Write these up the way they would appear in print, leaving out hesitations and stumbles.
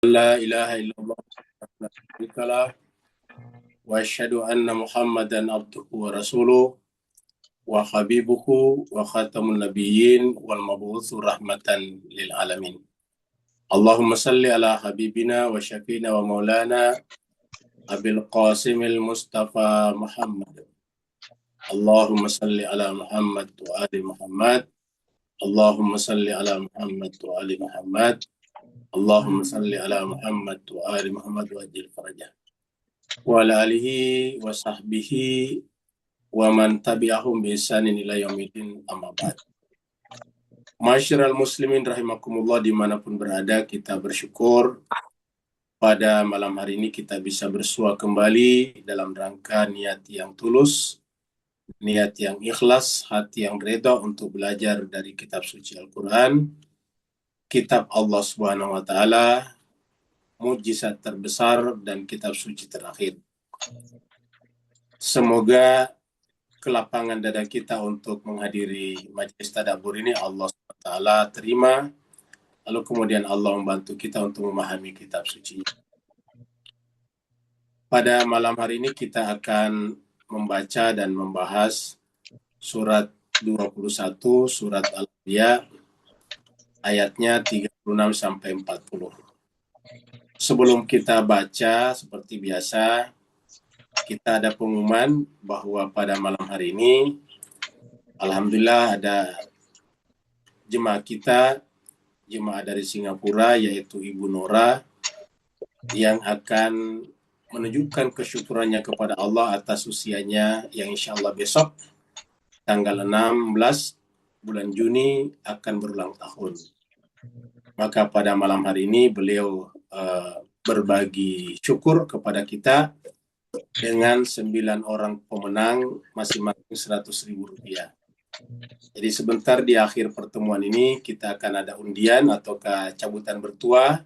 لا إله إلا الله لا شريك له وأشهد أن محمدا عبده ورسوله وحبيبه وخاتم النبيين والمبعوث رحمة للعالمين. اللهم صل على حبيبنا وشفينا ومولانا أبي القاسم المصطفى محمد. اللهم صل على محمد وآل محمد. اللهم صل على محمد وآل محمد. اللهم صل على محمد وآل محمد وأجل فرجه وعلى آله وصحبه ومن tabi'ahum bi ihsanin ila yaumil amma ba'd. Masyiral muslimin rahimakumullah, dimanapun berada, kita bersyukur pada malam hari ini kita bisa bersua kembali dalam rangka niat yang tulus, niat yang ikhlas, hati yang reda untuk belajar dari kitab suci Al-Quran, kitab Allah Subhanahu wa Ta'ala, mukjizat terbesar dan kitab suci terakhir. Semoga kelapangan dada kita untuk menghadiri majelis tadabbur ini Allah SWT terima, lalu kemudian Allah membantu kita untuk memahami kitab suci. Pada malam hari ini kita akan membaca dan membahas surat 21, surat Al-Anbiya, ayatnya 36 sampai 40. Sebelum kita baca, seperti biasa, kita ada pengumuman bahwa pada malam hari ini, alhamdulillah ada jemaah kita, jemaah dari Singapura, yaitu Ibu Nora, yang akan menunjukkan kesyukurannya kepada Allah atas usianya yang insya Allah besok, tanggal 16 bulan Juni, akan berulang tahun. Maka pada malam hari ini beliau berbagi syukur kepada kita dengan 9 orang pemenang masing-masing Rp100.000. Jadi sebentar di akhir pertemuan ini kita akan ada undian atau cabutan bertuah.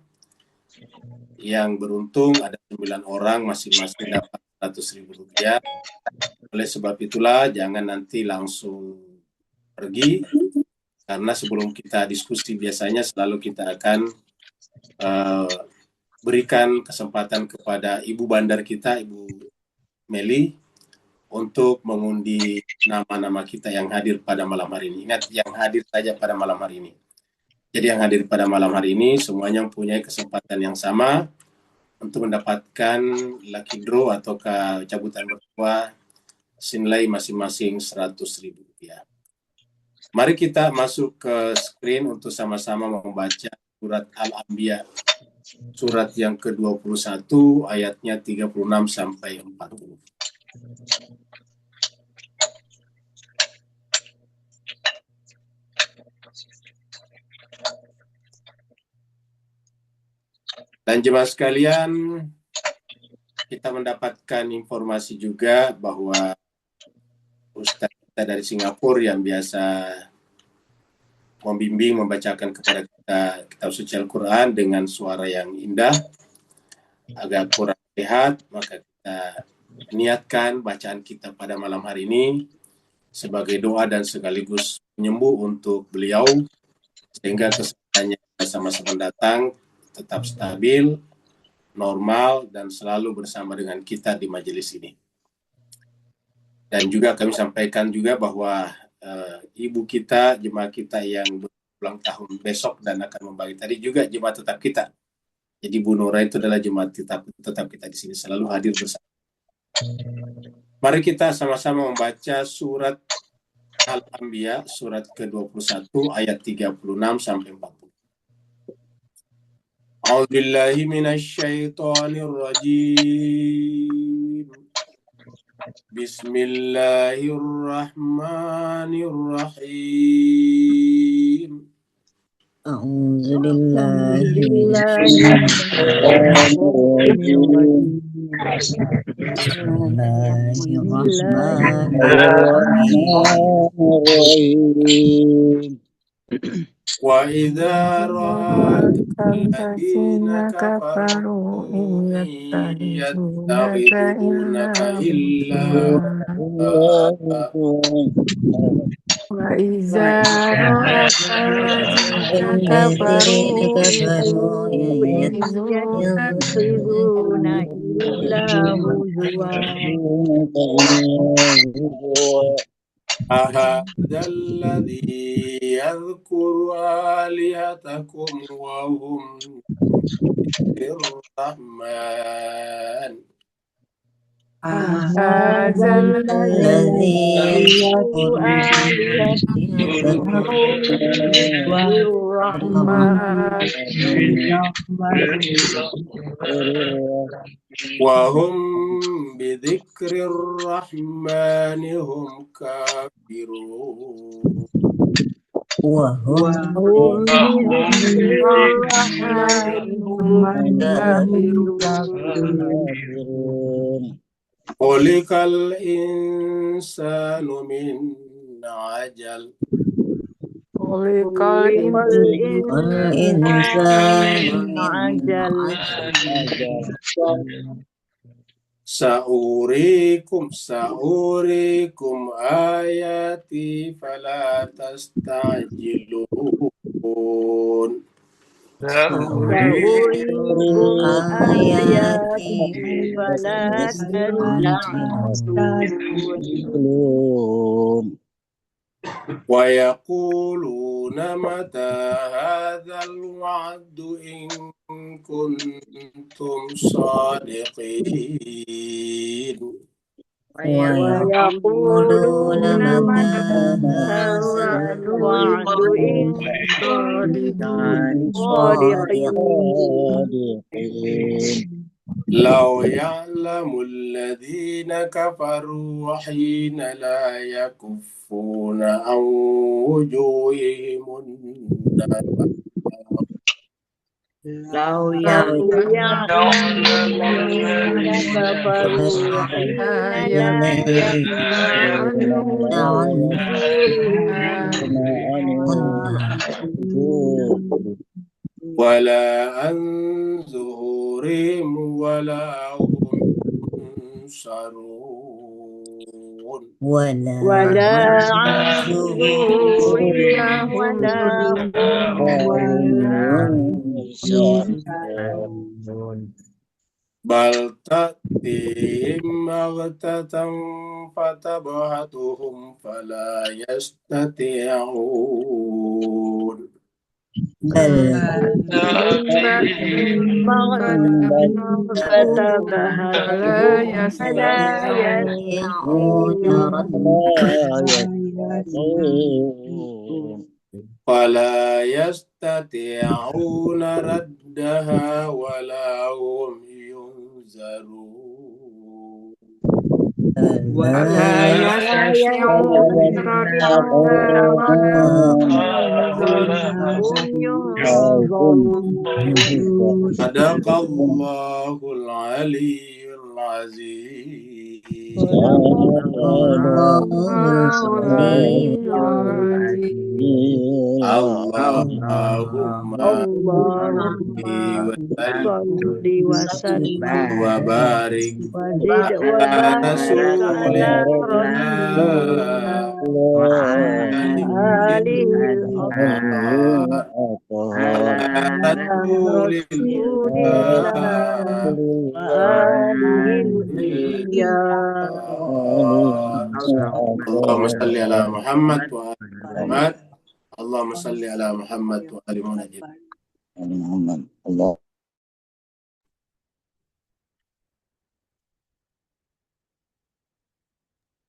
Yang beruntung ada 9 orang masing-masing dapat Rp100.000. Oleh sebab itulah jangan nanti langsung pergi, karena sebelum kita diskusi biasanya selalu kita akan berikan kesempatan kepada Ibu Bandar kita, Ibu Meli, untuk mengundi nama-nama kita yang hadir pada malam hari ini. Ingat, yang hadir saja pada malam hari ini. Jadi yang hadir pada malam hari ini semuanya mempunyai kesempatan yang sama untuk mendapatkan lucky draw atau cabutan bertuah senilai masing-masing Rp100.000. Mari kita masuk ke screen untuk sama-sama membaca surat Al-Anbiya, surat yang ke-21, ayatnya 36 sampai 40. Dan jemaah sekalian, kita mendapatkan informasi juga bahwa Ustaz kita dari Singapura yang biasa membimbing, membacakan kepada kita kitab suci Al-Quran dengan suara yang indah, agak kurang sehat, maka kita niatkan bacaan kita pada malam hari ini sebagai doa dan sekaligus penyembuh untuk beliau, sehingga kesehatannya masa-masa mendatang tetap stabil, normal, dan selalu bersama dengan kita di majelis ini. Dan juga kami sampaikan juga bahwa ibu kita, jemaah kita yang berulang tahun besok dan akan membagi tadi juga jemaah tetap kita. Jadi Bu Nora itu adalah jemaah tetap kita di sini, selalu hadir bersama. Mari kita sama-sama membaca surat Al-Anbiya, surat ke-21, ayat 36 sampai 40. A'udzubillahi minasyaitonirrajim. Bismillahirrahmanirrahim. Bismillahirrahmanirrahim. Wa idza ra'aka alladziina kafaru yattakhidunaka illa وإذا رأى الذين كفروا يتخذون إلا هزوا أهذا الذي يذكر آلهتكم وهم الرحمن هذا الذي يذكر آلهتكم وهم الرحمن وهم بذكر الرحمن هم كافرون وهم بذكر الرحمن هم كافرون خلق الإنسان من عجل خلق الإنسان من عجل سأريكم آياتي فلا تستعجلون سأريكم آياتي فلا تستعجلون ويقولون متى هذا الوعد إن كنتم صادقين ويقولون متى هذا الوعد إن كنتم صادقين لو يعلم الذين كفروا حين لا يكفون عن وجوههم النار لو يعلم الذين كفروا حين لا يكفون عن وجوههم ولا عن ظهورهم ولا هم ينصرون ولا عن ظهورهم ولا هم بل تأتيهم بغتة فتبهتهم فلا يستطيعون فلا يستطيعون ردها ولا هم ينذرون ولا يستطيعون ردها ولا هم ينظرون. صدق الله العلي العظيم. اللهم صل وسلم وبارك على رسول الله وعلى رسول اللهم صل على محمد وآل محمد. اللهم صل على محمد وآل محمد.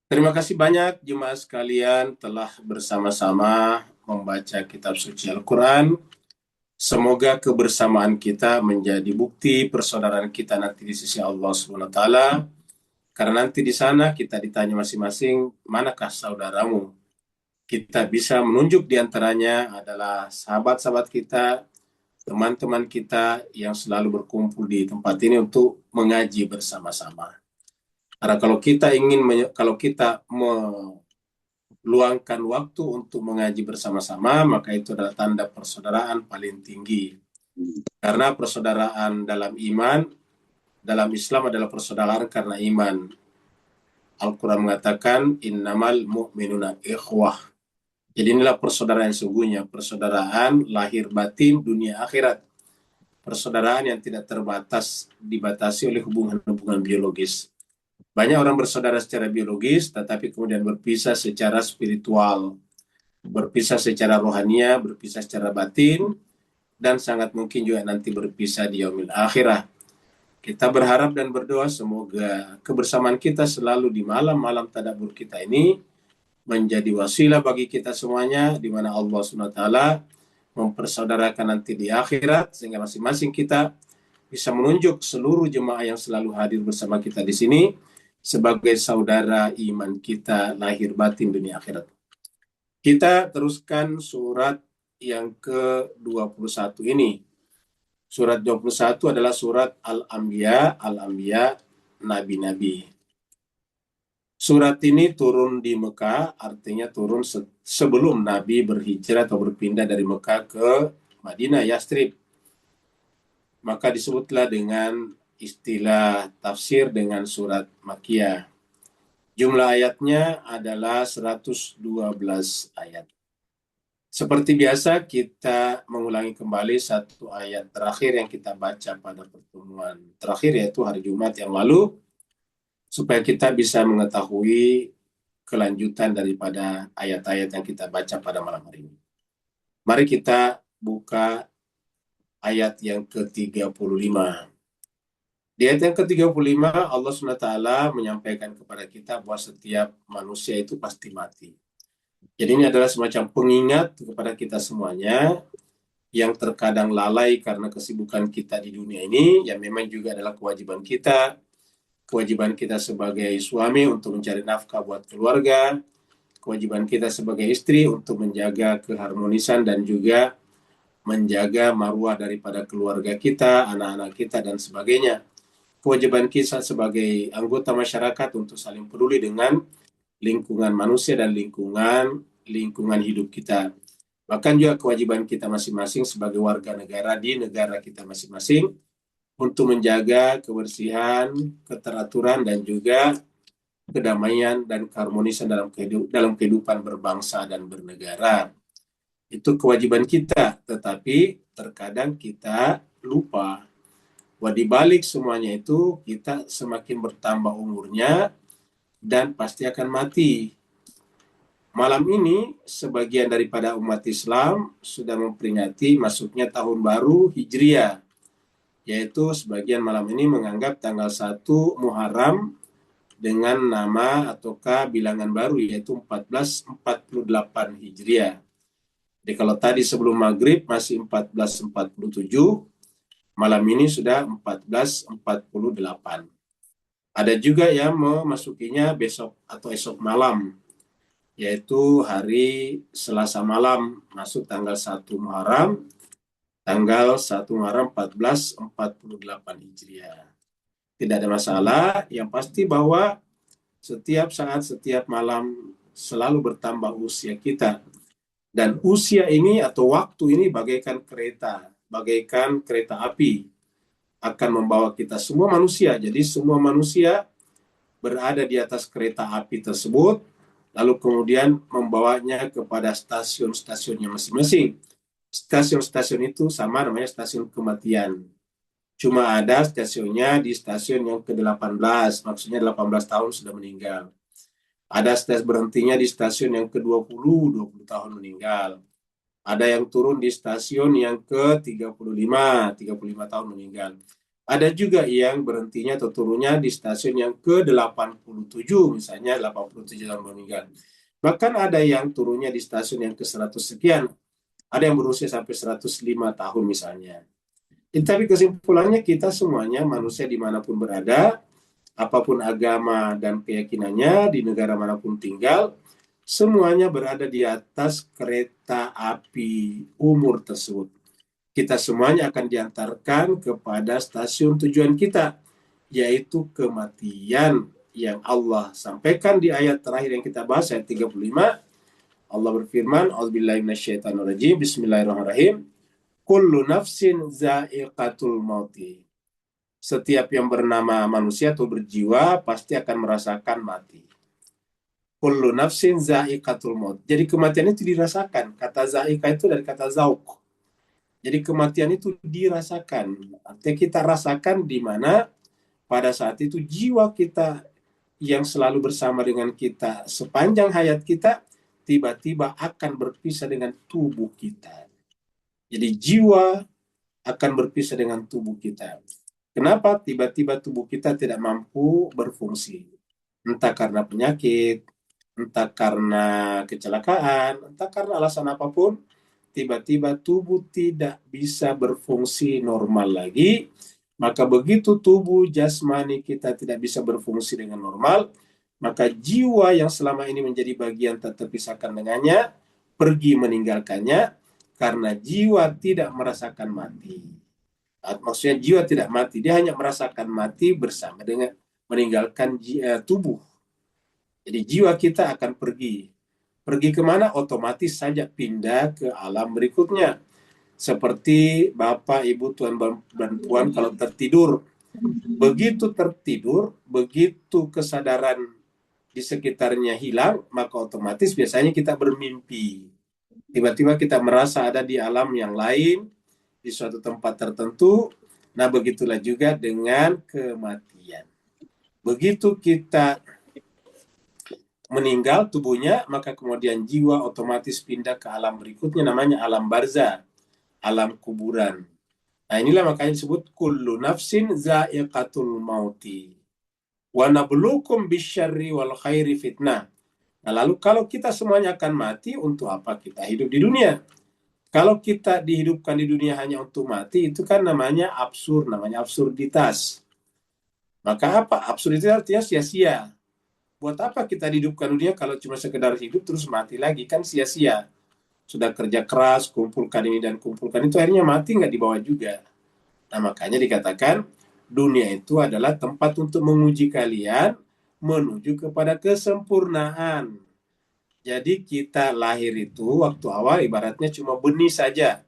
Terima kasih banyak jemaah sekalian telah bersama-sama membaca kitab suci Al-Quran. Semoga kebersamaan kita menjadi bukti persaudaraan kita nanti di sisi Allah SWT. Karena nanti di sana kita ditanya masing-masing, manakah saudaramu? Kita bisa menunjuk di antaranya adalah sahabat-sahabat kita, teman-teman kita yang selalu berkumpul di tempat ini untuk mengaji bersama-sama. Karena kalau kita meluangkan waktu untuk mengaji bersama-sama, maka itu adalah tanda persaudaraan paling tinggi. Karena persaudaraan dalam iman, dalam Islam adalah persaudaraan karena iman. Al-Quran mengatakan, innamal mu'minuna ikhwah. Jadi inilah persaudaraan yang sesungguhnya, persaudaraan lahir batin dunia akhirat. Persaudaraan yang tidak dibatasi oleh hubungan-hubungan biologis. Banyak orang bersaudara secara biologis, tetapi kemudian berpisah secara spiritual, berpisah secara rohania, berpisah secara batin, dan sangat mungkin juga nanti berpisah di yaumil akhirah. Kita berharap dan berdoa semoga kebersamaan kita selalu di malam-malam tadabbur kita ini menjadi wasilah bagi kita semuanya, di mana Allah SWT mempersaudarakan nanti di akhirat, sehingga masing-masing kita bisa menunjuk seluruh jemaah yang selalu hadir bersama kita di sini sebagai saudara iman kita lahir batin dunia akhirat. Kita teruskan surat yang ke-21 ini. Surat 21 adalah surat Al-Anbiya, Nabi-Nabi. Surat ini turun di Mekah, artinya turun sebelum Nabi berhijrah atau berpindah dari Mekah ke Madinah, Yastrib. Maka disebutlah dengan istilah tafsir dengan surat Makkiyah. Jumlah ayatnya adalah 112 ayat. Seperti biasa, kita mengulangi kembali satu ayat terakhir yang kita baca pada pertemuan terakhir, yaitu hari Jumat yang lalu, supaya kita bisa mengetahui kelanjutan daripada ayat-ayat yang kita baca pada malam hari ini. Mari kita buka ayat yang ke-35. Di ayat yang ke-35, Allah SWT menyampaikan kepada kita bahwa setiap manusia itu pasti mati. Jadi ini adalah semacam pengingat kepada kita semuanya yang terkadang lalai karena kesibukan kita di dunia ini, yang memang juga adalah kewajiban kita sebagai suami untuk mencari nafkah buat keluarga, kewajiban kita sebagai istri untuk menjaga keharmonisan dan juga menjaga marwah daripada keluarga kita, anak-anak kita, dan sebagainya. Kewajiban kita sebagai anggota masyarakat untuk saling peduli dengan lingkungan manusia dan lingkungan hidup kita. Bahkan juga kewajiban kita masing-masing sebagai warga negara di negara kita masing-masing untuk menjaga kebersihan, keteraturan, dan juga kedamaian dan keharmonisan dalam kehidupan berbangsa dan bernegara. Itu kewajiban kita, tetapi terkadang kita lupa bahwa di balik semuanya itu kita semakin bertambah umurnya dan pasti akan mati. Malam ini sebagian daripada umat Islam sudah memperingati masuknya tahun baru Hijriah, yaitu sebagian malam ini menganggap tanggal 1 Muharram dengan nama ataukah bilangan baru, yaitu 1448 Hijriah. Jadi kalau tadi sebelum maghrib masih 1447, malam ini sudah 1448. Ada juga yang memasukinya besok atau esok malam, yaitu hari Selasa malam, masuk tanggal 1 Muharram, tanggal 1 Muharram 1448 Hijriah. Tidak ada masalah, yang pasti bahwa setiap saat, setiap malam selalu bertambah usia kita. Dan usia ini atau waktu ini bagaikan kereta api, akan membawa kita semua manusia. Jadi semua manusia berada di atas kereta api tersebut, lalu kemudian membawanya kepada stasiun-stasiunnya masing-masing. Stasiun-stasiun itu sama namanya stasiun kematian. Cuma ada stasiunnya di stasiun yang ke-18, maksudnya 18 tahun sudah meninggal. Ada berhentinya di stasiun yang ke-20, 20 tahun meninggal. Ada yang turun di stasiun yang ke-35, 35 tahun meninggal. Ada juga yang berhentinya atau turunnya di stasiun yang ke-87, misalnya 87 tahun meninggal. Bahkan ada yang turunnya di stasiun yang ke-100 sekian. Ada yang berusia sampai 105 tahun misalnya. Tapi kesimpulannya kita semuanya manusia dimanapun berada, apapun agama dan keyakinannya, di negara manapun tinggal, semuanya berada di atas kereta api umur tersebut. Kita semuanya akan diantarkan kepada stasiun tujuan kita, yaitu kematian yang Allah sampaikan di ayat terakhir yang kita bahas, ayat 35. Allah berfirman, A'udzubillahi minasyaitonirrajim, Bismillahirrahmanirrahim, Kullu nafsin za'iqatul mauti. Setiap yang bernama manusia atau berjiwa pasti akan merasakan mati. kullu nafsin za'iqatul maut. Jadi kematian itu dirasakan. Kata za'iqah itu dari kata zauq. Jadi kematian itu dirasakan. Artinya kita rasakan di mana pada saat itu jiwa kita yang selalu bersama dengan kita sepanjang hayat kita tiba-tiba akan berpisah dengan tubuh kita. Jadi jiwa akan berpisah dengan tubuh kita. Kenapa tiba-tiba tubuh kita tidak mampu berfungsi? Entah karena penyakit, entah karena kecelakaan, entah karena alasan apapun, tiba-tiba tubuh tidak bisa berfungsi normal lagi. Maka begitu tubuh jasmani kita tidak bisa berfungsi dengan normal, maka jiwa yang selama ini menjadi bagian tak terpisahkan dengannya pergi meninggalkannya karena jiwa tidak merasakan mati. Maksudnya jiwa tidak mati, dia hanya merasakan mati bersama dengan meninggalkan tubuh. Jadi jiwa kita akan pergi. Pergi kemana? Otomatis saja pindah ke alam berikutnya. Seperti Bapak, Ibu, Tuan, dan Puan kalau tertidur. Begitu tertidur, begitu kesadaran di sekitarnya hilang, maka otomatis biasanya kita bermimpi. Tiba-tiba kita merasa ada di alam yang lain, di suatu tempat tertentu. Nah, begitulah juga dengan kematian. Begitu kita meninggal tubuhnya, maka kemudian jiwa otomatis pindah ke alam berikutnya, namanya alam barzah, alam kuburan. Nah, inilah makanya disebut kullu nafsin za'iqatul mauti wa nabluukum bisyarri wal khairi fitnah. Nah, lalu kalau kita semuanya akan mati, untuk apa kita hidup di dunia? Kalau kita dihidupkan di dunia hanya untuk mati, itu kan namanya absurd, namanya absurditas. Maka apa? Absurditas artinya sia-sia. Buat apa kita dihidupkan di dunia kalau cuma sekedar hidup terus mati lagi? Kan sia-sia. Sudah kerja keras, kumpulkan ini dan kumpulkan itu, akhirnya mati nggak dibawa juga. Nah, makanya dikatakan dunia itu adalah tempat untuk menguji kalian menuju kepada kesempurnaan. Jadi kita lahir itu waktu awal ibaratnya cuma benih saja.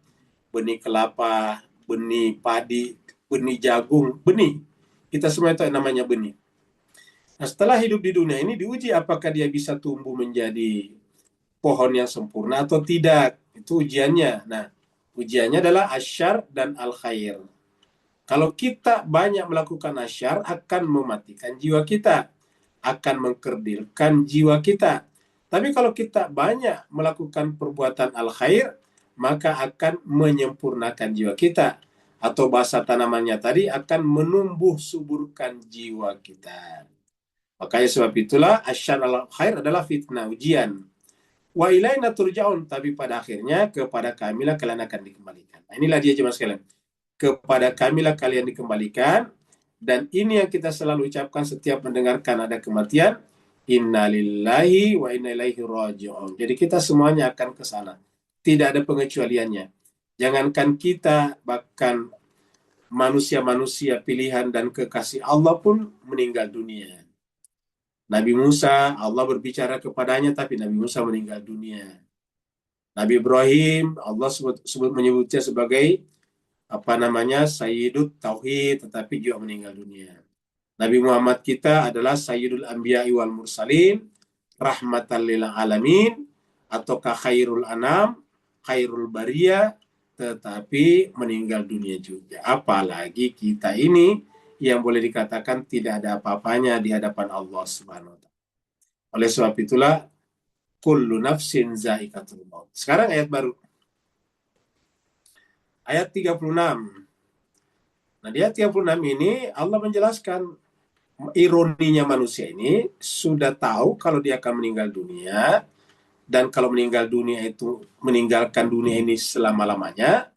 Benih kelapa, benih padi, benih jagung, benih. Kita semua itu namanya benih. Nah, setelah hidup di dunia ini diuji apakah dia bisa tumbuh menjadi pohon yang sempurna atau tidak. Itu ujiannya. Nah, ujiannya adalah asyar dan al-khair. Kalau kita banyak melakukan asyar, akan mematikan jiwa kita, akan mengkerdilkan jiwa kita. Tapi kalau kita banyak melakukan perbuatan al-khair, maka akan menyempurnakan jiwa kita. Atau bahasa tanamannya tadi, akan menumbuh suburkan jiwa kita. Makanya sebab itulah asyar al-khair adalah fitnah, ujian. Wa ilaina turja'un, tapi pada akhirnya kepada kamilah kalian akan dikembalikan. Nah, inilah dia jemaah sekalian. Kepada kamilah kalian dikembalikan, dan ini yang kita selalu ucapkan setiap mendengarkan ada kematian, innalillahi wa inna ilaihi raji'un. Jadi kita semuanya akan ke sana. Tidak ada pengecualiannya. Jangankan kita, bahkan manusia-manusia pilihan dan kekasih Allah pun meninggal dunia. Nabi Musa, Allah berbicara kepadanya, tapi Nabi Musa meninggal dunia. Nabi Ibrahim, Allah menyebutnya sebagai Sayyidut Tauhid, tetapi juga meninggal dunia. Nabi Muhammad kita adalah Sayyidul Anbiya'i wal Mursalin, rahmatan lil alamin, ataukah khairul anam, khairul bariyah, tetapi meninggal dunia juga. Apalagi kita ini yang boleh dikatakan tidak ada apa-apanya di hadapan Allah Subhanahu wa ta'ala. Oleh sebab itulah kullu nafsin za'iqatul maut. Sekarang ayat baru. Ayat 36. Nah, di ayat 36 ini Allah menjelaskan ironinya manusia ini sudah tahu kalau dia akan meninggal dunia, dan kalau meninggal dunia itu meninggalkan dunia ini selama-lamanya,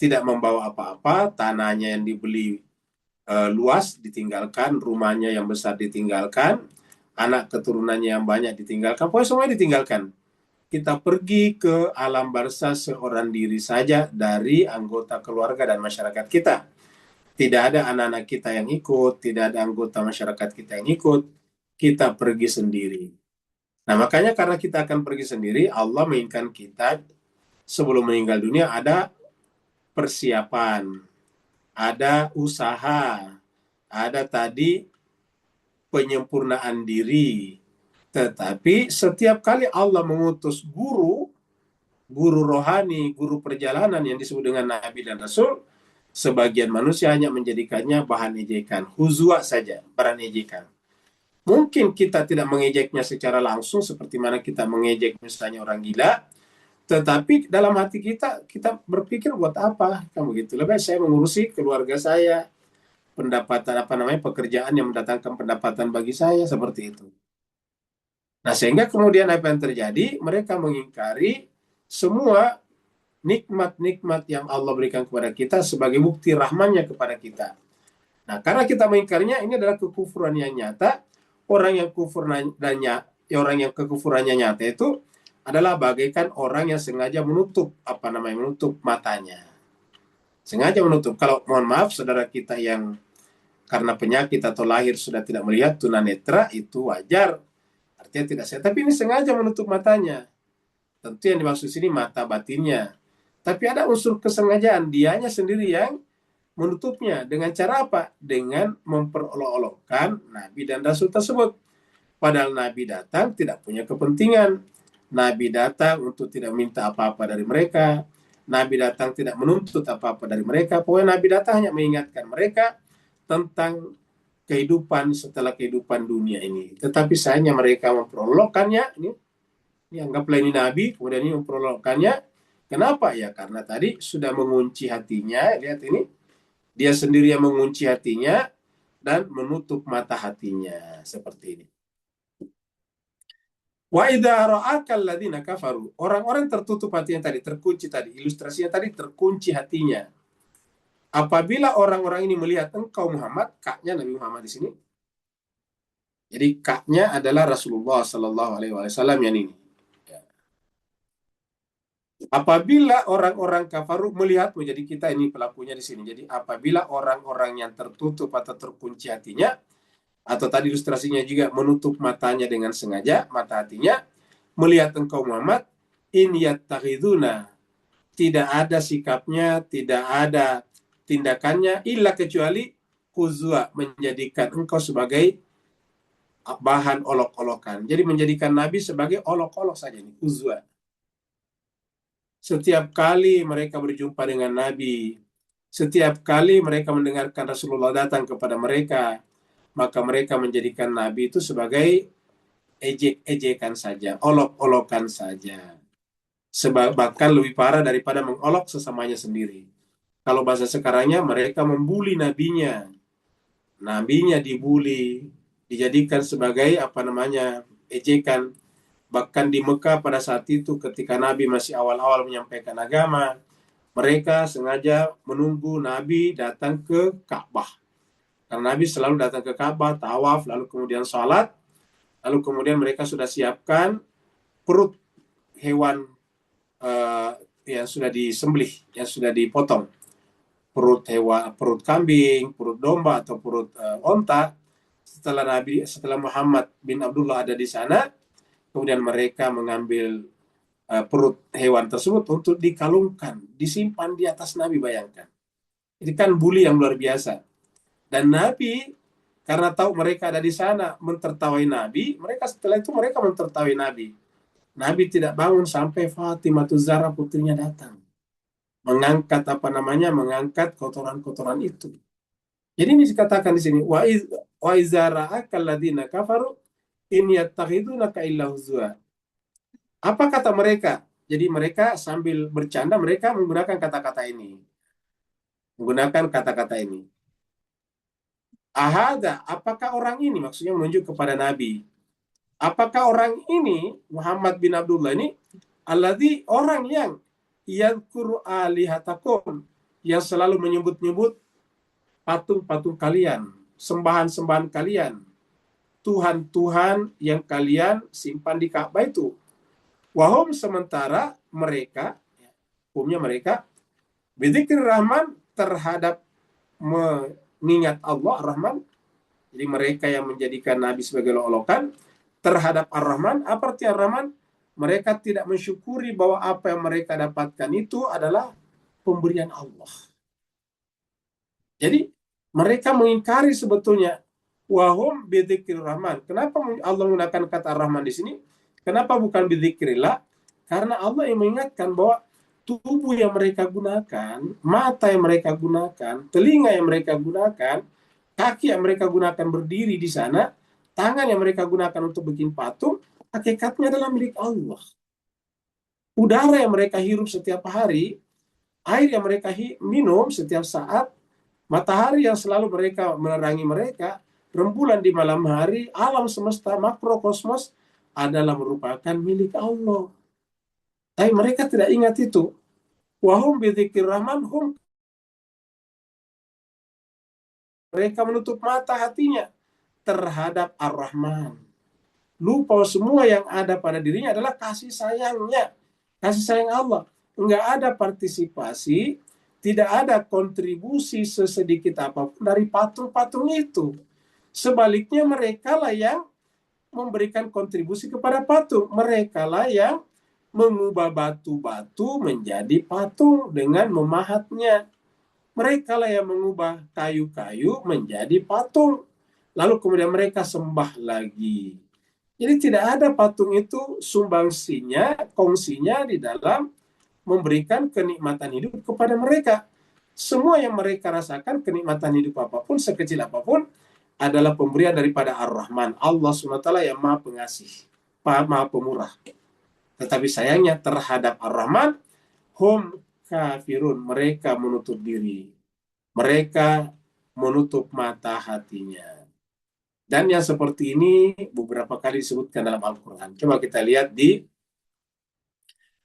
tidak membawa apa-apa, tanahnya yang dibeli luas ditinggalkan, rumahnya yang besar ditinggalkan, anak keturunannya yang banyak ditinggalkan, pokoknya semuanya ditinggalkan. Kita pergi ke alam barzah seorang diri saja dari anggota keluarga dan masyarakat kita. Tidak ada anak-anak kita yang ikut, tidak ada anggota masyarakat kita yang ikut, kita pergi sendiri. Nah, makanya karena kita akan pergi sendiri, Allah menginginkan kita sebelum meninggal dunia ada persiapan, ada usaha, ada tadi penyempurnaan diri, Tetapi setiap kali Allah mengutus guru rohani, guru perjalanan yang disebut dengan Nabi dan Rasul, sebagian manusia hanya menjadikannya bahan ejekan, huzwa saja, bahan ejekan. Mungkin kita tidak mengejeknya secara langsung seperti mana kita mengejek misalnya orang gila, tetapi dalam hati kita berpikir buat apa kamu gitu. Lebih baik saya mengurusi keluarga saya, pendapatan pekerjaan yang mendatangkan pendapatan bagi saya, seperti itu. Nah, sehingga kemudian apa yang terjadi? Mereka mengingkari semua nikmat-nikmat yang Allah berikan kepada kita sebagai bukti rahmannya kepada kita. Nah, karena kita mengingkarinya, ini adalah kekufuran yang nyata. Orang yang kekufurannya nyata itu adalah bagaikan orang yang sengaja menutup matanya. Sengaja menutup. Kalau mohon maaf saudara kita yang karena penyakit atau lahir sudah tidak melihat, tunanetra, itu wajar. Artinya tidak sehat. Tapi ini sengaja menutup matanya. Tentu yang dimaksud sini mata batinnya. Tapi ada unsur kesengajaan. Dianya sendiri yang menutupnya. Dengan cara apa? Dengan memperolok-olokkan Nabi dan Rasul tersebut. Padahal Nabi datang tidak punya kepentingan. Nabi datang untuk tidak minta apa-apa dari mereka. Nabi datang tidak menuntut apa-apa dari mereka. Pokoknya Nabi datang hanya mengingatkan mereka tentang kehidupan setelah kehidupan dunia ini. Tetapi sayangnya mereka memperolokkannya. Ini anggaplah ini Nabi, kemudian ini memperolokkannya. Kenapa? Ya karena tadi sudah mengunci hatinya. Lihat ini. Dia sendiri yang mengunci hatinya dan menutup mata hatinya. Seperti ini. Wa idza ra'akal ladzina kafaru. Orang-orang tertutup hatinya tadi, terkunci tadi. Ilustrasinya tadi terkunci hatinya. Apabila orang-orang ini melihat engkau Muhammad, kaknya Nabi Muhammad di sini. Jadi kaknya adalah Rasulullah Sallallahu Alaihi Wasallam yang ini. Apabila orang-orang kafaru melihat, jadi kita ini pelakunya di sini. Jadi apabila orang-orang yang tertutup atau terkunci hatinya, atau tadi ilustrasinya juga menutup matanya dengan sengaja, mata hatinya, melihat engkau Muhammad, in yattakhiduna, tidak ada sikapnya, tidak ada tindakannya, illa kecuali huzwa, menjadikan engkau sebagai bahan olok-olokan. Jadi menjadikan Nabi sebagai olok-olok saja, ini huzwa. Setiap kali mereka berjumpa dengan Nabi, setiap kali mereka mendengarkan Rasulullah datang kepada mereka, maka mereka menjadikan Nabi itu sebagai ejek-ejekan saja, olok-olokan saja. Bahkan lebih parah daripada mengolok sesamanya sendiri. Kalau bahasa sekarangnya, mereka membuli nabinya. Nabinya dibuli, dijadikan sebagai ejekan. Bahkan di Mekah pada saat itu ketika Nabi masih awal-awal menyampaikan agama, mereka sengaja menunggu Nabi datang ke Ka'bah. Karena Nabi selalu datang ke Ka'bah, tawaf, lalu kemudian salat, lalu kemudian mereka sudah siapkan perut hewan yang sudah disembelih, yang sudah dipotong. Perut kambing, perut domba atau perut onta. Setelah Muhammad bin Abdullah ada di sana, kemudian mereka mengambil perut hewan tersebut untuk dikalungkan, disimpan di atas Nabi, bayangkan. Ini kan bully yang luar biasa. Dan Nabi, karena tahu mereka ada di sana mentertawai Nabi, setelah itu mereka mentertawai Nabi. Nabi tidak bangun sampai Fatimah Zahra putrinya datang. Mengangkat mengangkat kotoran-kotoran itu. Jadi ini dikatakan di sini, wa iza ra'akal ladzina kafaru in yattakhidunaka illa huzwa. Apa kata mereka? Jadi mereka sambil bercanda, mereka menggunakan kata-kata ini. Ahada, apakah orang ini, maksudnya menunjuk kepada Nabi. Apakah orang ini, Muhammad bin Abdullah ini, alladzi, orang yang yadhkuru alihatakum, yang selalu menyebut-nyebut patung-patung kalian, sembahan-sembahan kalian, Tuhan-Tuhan yang kalian simpan di Ka'bah itu. Wahum, sementara mereka, hukumnya mereka, bidzikir Rahman, terhadap mengingat Allah Ar-Rahman. Jadi mereka yang menjadikan Nabi sebagai olok-olokan terhadap Ar-Rahman. Apa arti Ar-Rahman? Mereka tidak mensyukuri bahwa apa yang mereka dapatkan itu adalah pemberian Allah. Jadi mereka mengingkari sebetulnya Wahum bidzikrir rahman. Kenapa Allah menggunakan kata Ar-Rahman di sini? Kenapa bukan bidzikrillah? Karena Allah yang mengingatkan bahwa tubuh yang mereka gunakan, mata yang mereka gunakan, telinga yang mereka gunakan, kaki yang mereka gunakan berdiri di sana, tangan yang mereka gunakan untuk bikin patung, hakikatnya adalah milik Allah. Udara yang mereka hirup setiap hari, air yang mereka minum setiap saat, matahari yang selalu mereka menerangi mereka, rembulan di malam hari, alam semesta makrokosmos adalah merupakan milik Allah. Tapi mereka tidak ingat itu. Wahum bidzikir rahman hum, mereka menutup mata hatinya terhadap Ar-Rahman. Lupa semua yang ada pada dirinya adalah kasih sayangnya, kasih sayang Allah. Enggak ada partisipasi, tidak ada kontribusi sesedikit apapun dari patung-patung itu. Sebaliknya mereka lah yang memberikan kontribusi kepada patung. Mereka lah yang mengubah batu-batu menjadi patung dengan memahatnya. Mereka lah yang mengubah kayu-kayu menjadi patung. Lalu kemudian mereka sembah lagi. Jadi tidak ada patung itu sumbangsinya, kongsinya di dalam memberikan kenikmatan hidup kepada mereka. Semua yang mereka rasakan, kenikmatan hidup apapun, sekecil apapun, adalah pemberian daripada Ar-Rahman. Allah SWT yang maha pengasih, maha pemurah. Tetapi sayangnya terhadap Ar-Rahman, hum kafirun, mereka menutup diri. Mereka menutup mata hatinya. Dan yang seperti ini beberapa kali disebutkan dalam Al-Quran. Coba kita lihat di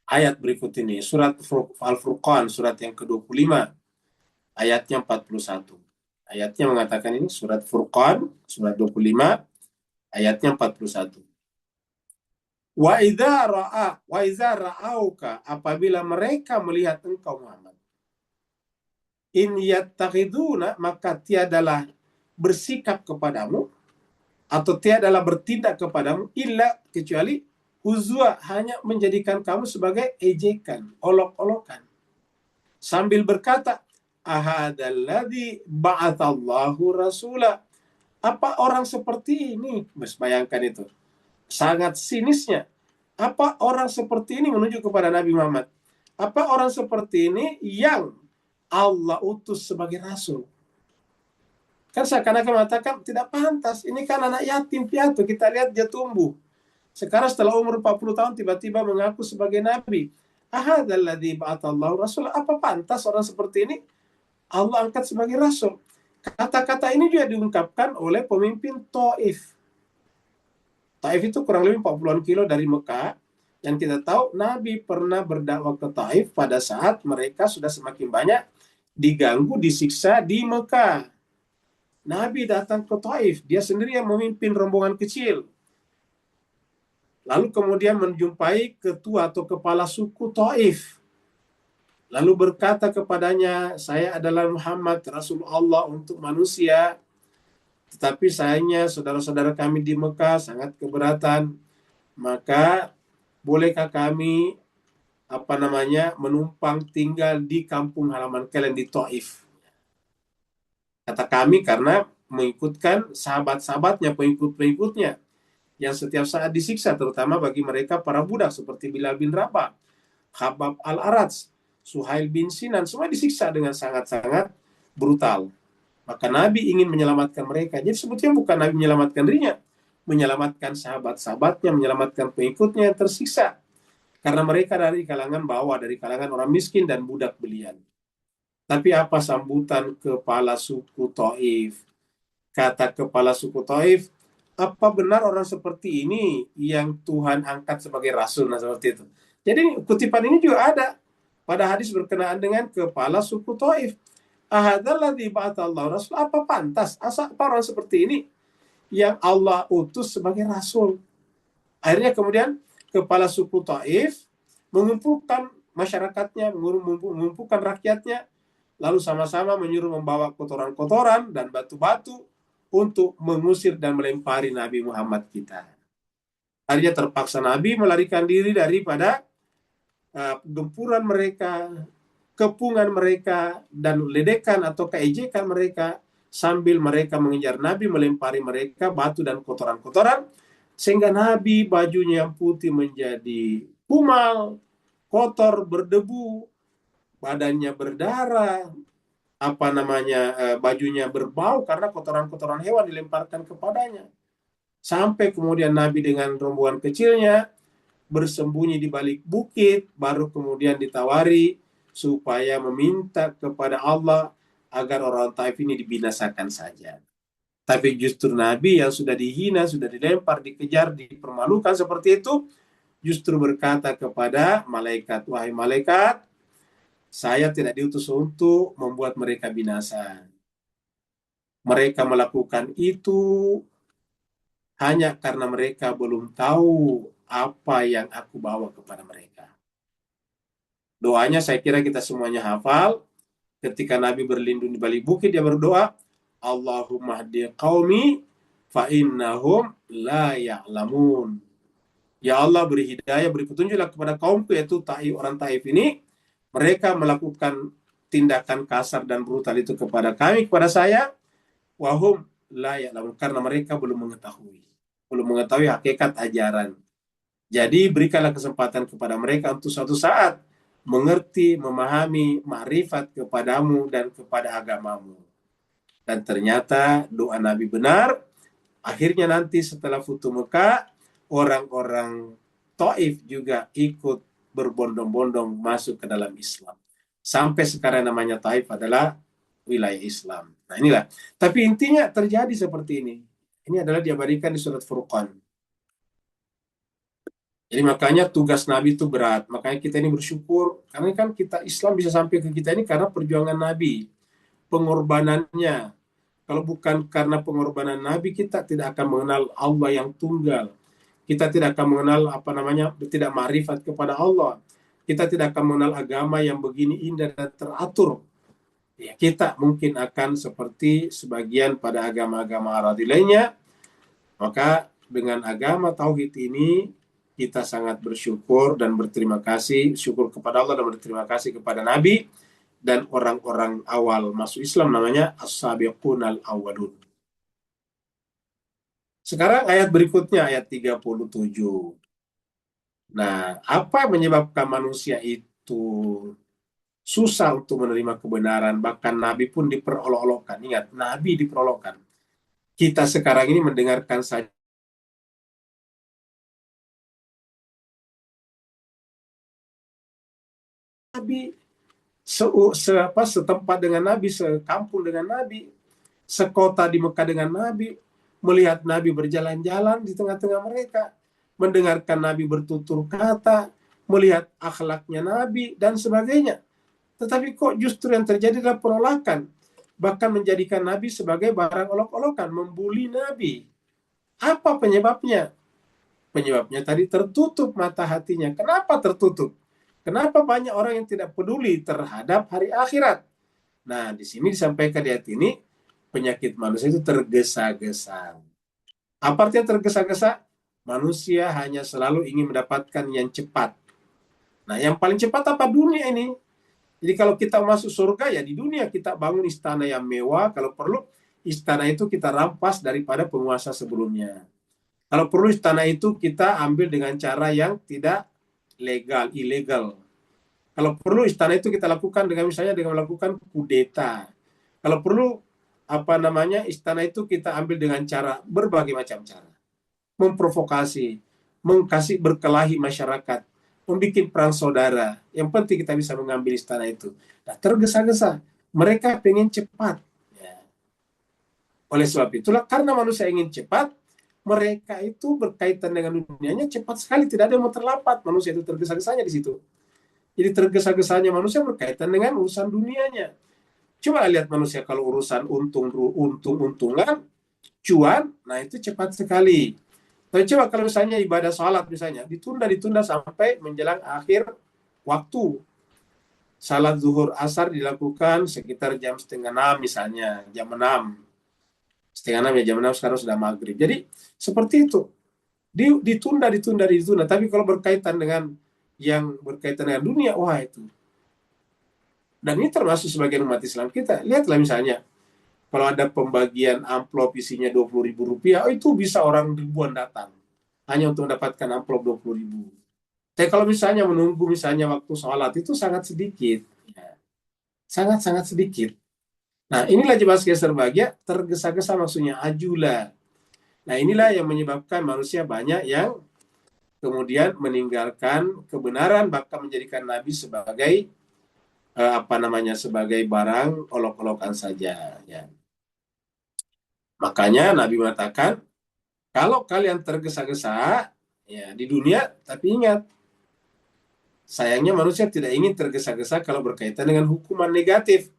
ayat berikut ini. Surat Al-Furqan, surat yang ke-25, ayatnya 41. Ayatnya mengatakan ini, surat Furqan, surat 25, ayatnya 41. Wa idza ra'auka, apabila mereka melihat engkau Muhammad, in yattakhiduna, maka tiadalah bersikap kepadamu, atau tiadalah bertindak kepadamu, illa, kecuali huzwa, hanya menjadikan kamu sebagai ejekan, olok-olokan. Sambil berkata, ahadalladzi ba'athallahu rasula. Apa orang seperti ini? Bayangkan itu. Sangat sinisnya. Apa orang seperti ini menuju kepada Nabi Muhammad? Apa orang seperti ini yang Allah utus sebagai rasul? Kan seakan-akan mengatakan tidak pantas. Ini kan anak yatim piatu. Kita lihat dia tumbuh. Sekarang setelah umur 40 tahun tiba-tiba mengaku sebagai nabi. Ahadalladzi ba'athallahu rasul. Apa pantas orang seperti ini Allah angkat sebagai rasul? Kata-kata ini juga diungkapkan oleh pemimpin Taif. Taif itu kurang lebih 40-an kilo dari Mekah. Yang kita tahu Nabi pernah berdakwah ke Taif pada saat mereka sudah semakin banyak diganggu, disiksa di Mekah. Nabi datang ke Taif, dia sendiri yang memimpin rombongan kecil. Lalu kemudian menjumpai ketua atau kepala suku Taif. Lalu berkata kepadanya, saya adalah Muhammad, Rasul Allah untuk manusia. Tetapi sayangnya saudara-saudara kami di Mekah sangat keberatan. Maka bolehkah kami menumpang tinggal di kampung halaman kalian di Taif? Kata kami karena mengikutkan sahabat-sahabatnya, pengikut-pengikutnya yang setiap saat disiksa, terutama bagi mereka para budak seperti Bilal bin Rabah, Khabbab al-Arats, Suhail bin Sinan, semua disiksa dengan sangat-sangat brutal. Maka Nabi ingin menyelamatkan mereka. Jadi sebetulnya bukan Nabi menyelamatkan dirinya, menyelamatkan sahabat-sahabatnya, menyelamatkan pengikutnya yang tersiksa. Karena mereka dari kalangan bawah, dari kalangan orang miskin dan budak belian. Tapi apa sambutan kepala suku Taif? Kata kepala suku Taif, apa benar orang seperti ini yang Tuhan angkat sebagai rasul? Nah, seperti itu. Jadi kutipan ini juga ada pada hadis berkenaan dengan kepala suku Taif. Ahadalladzi ba'athallahu rasul. Apa pantas? Apa orang seperti ini yang Allah utus sebagai rasul? Akhirnya kemudian kepala suku Taif mengumpulkan masyarakatnya, mengumpulkan rakyatnya, lalu sama-sama menyuruh membawa kotoran-kotoran dan batu-batu untuk mengusir dan melempari Nabi Muhammad kita. Akhirnya terpaksa Nabi melarikan diri daripada gempuran mereka, kepungan mereka, dan ledekan atau keejekan mereka, sambil mereka mengejar Nabi, melempari mereka batu dan kotoran-kotoran, sehingga Nabi bajunya yang putih menjadi kumal, kotor, berdebu, badannya berdarah, bajunya berbau karena kotoran-kotoran hewan dilemparkan kepadanya. Sampai kemudian Nabi dengan rombongan kecilnya bersembunyi di balik bukit, baru kemudian ditawari supaya meminta kepada Allah agar orang Taif ini dibinasakan saja. Tapi justru Nabi yang sudah dihina, sudah dilempar, dikejar, dipermalukan seperti itu, justru berkata kepada malaikat, wahai malaikat, saya tidak diutus untuk membuat mereka binasa. Mereka melakukan itu hanya karena mereka belum tahu apa yang aku bawa kepada mereka. Doanya saya kira kita semuanya hafal. Ketika Nabi berlindung di balik bukit, dia berdoa, Allahumma hdi qaumi fa innahum la ya'lamun. Ya Allah, beri hidayah, beri petunjuklah kepada kaumku, yaitu orang Taif ini. Mereka melakukan tindakan kasar dan brutal itu kepada kami, kepada saya, wahum la ya'lamun, karena mereka belum mengetahui hakikat ajaran. Jadi berikanlah kesempatan kepada mereka untuk suatu saat mengerti, memahami, ma'rifat kepadamu dan kepada agamamu. Dan ternyata doa Nabi benar. Akhirnya nanti setelah Futuh Mekah, orang-orang Taif juga ikut berbondong-bondong masuk ke dalam Islam. Sampai sekarang namanya Taif adalah wilayah Islam. Nah inilah. Tapi intinya terjadi seperti ini. Ini adalah diabadikan di surat Furqan. Jadi makanya tugas Nabi itu berat. Makanya kita ini bersyukur. Karena kan kita Islam bisa sampai ke kita ini karena perjuangan Nabi. Pengorbanannya. Kalau bukan karena pengorbanan Nabi, kita tidak akan mengenal Allah yang tunggal. Kita tidak akan mengenal tidak ma'rifat kepada Allah. Kita tidak akan mengenal agama yang begini indah dan teratur. Ya, kita mungkin akan seperti sebagian pada agama-agama Arabi lainnya. Maka dengan agama Tauhid ini, kita sangat bersyukur dan berterima kasih, syukur kepada Allah dan berterima kasih kepada Nabi dan orang-orang awal masuk Islam, namanya As-Sabiqun Al-Awwalun. Sekarang ayat berikutnya, ayat 37. Nah, apa yang menyebabkan manusia itu susah untuk menerima kebenaran? Bahkan Nabi pun diperolok-olokkan. Ingat, Nabi diperolokkan. Kita sekarang ini mendengarkan saja Nabi, setempat dengan Nabi, sekampung dengan Nabi, sekota di Mekah dengan Nabi, melihat Nabi berjalan-jalan di tengah-tengah mereka, mendengarkan Nabi bertutur kata, melihat akhlaknya Nabi, dan sebagainya. Tetapi kok justru yang terjadi adalah penolakan, bahkan menjadikan Nabi sebagai barang olok-olokan, membuli Nabi. Apa penyebabnya? Penyebabnya tadi tertutup mata hatinya. Kenapa tertutup? Kenapa banyak orang yang tidak peduli terhadap hari akhirat? Nah, di sini disampaikan di ayat ini, penyakit manusia itu tergesa-gesa. Apa artinya tergesa-gesa? Manusia hanya selalu ingin mendapatkan yang cepat. Nah, yang paling cepat apa? Dunia ini. Jadi kalau kita masuk surga, ya di dunia kita bangun istana yang mewah. Kalau perlu, istana itu kita rampas daripada penguasa sebelumnya. Kalau perlu, istana itu kita ambil dengan cara yang tidak legal, ilegal. Kalau perlu, istana itu kita lakukan dengan melakukan kudeta. Kalau perlu, istana itu kita ambil dengan cara berbagai macam cara. Memprovokasi, mengkasih berkelahi masyarakat, membuat perang saudara. Yang penting kita bisa mengambil istana itu. Nah, tergesa-gesa. Mereka pengen cepat. Ya. Oleh sebab itulah, karena manusia ingin cepat, mereka itu berkaitan dengan dunianya cepat sekali, tidak ada yang mau terlambat. Manusia itu tergesa-gesanya di situ. Jadi tergesa-gesanya manusia berkaitan dengan urusan dunianya. Coba lihat manusia kalau urusan untung-untungan, cuan, nah itu cepat sekali. Tapi coba kalau misalnya ibadah salat misalnya, ditunda sampai menjelang akhir waktu. Salat zuhur asar dilakukan sekitar jam 5:30 misalnya, jam 6. 5:30 ya, jam 6 sekarang sudah maghrib. Jadi seperti itu. Ditunda. Tapi kalau berkaitan dengan dunia, wah itu. Dan ini termasuk sebagian umat Islam kita. Lihatlah misalnya, kalau ada pembagian amplop isinya Rp20.000, itu bisa orang ribuan datang hanya untuk mendapatkan amplop Rp20.000. Tapi kalau misalnya menunggu misalnya waktu sholat itu sangat sedikit, ya. Sangat-sangat sedikit. Nah, inilah jemaah sekalian berbahagia, tergesa-gesa maksudnya ajula. Nah, inilah yang menyebabkan manusia banyak yang kemudian meninggalkan kebenaran, bahkan menjadikan Nabi sebagai sebagai barang olok-olokan saja, ya. Makanya Nabi mengatakan, kalau kalian tergesa-gesa ya di dunia, tapi ingat, sayangnya manusia tidak ingin tergesa-gesa kalau berkaitan dengan hukuman negatif.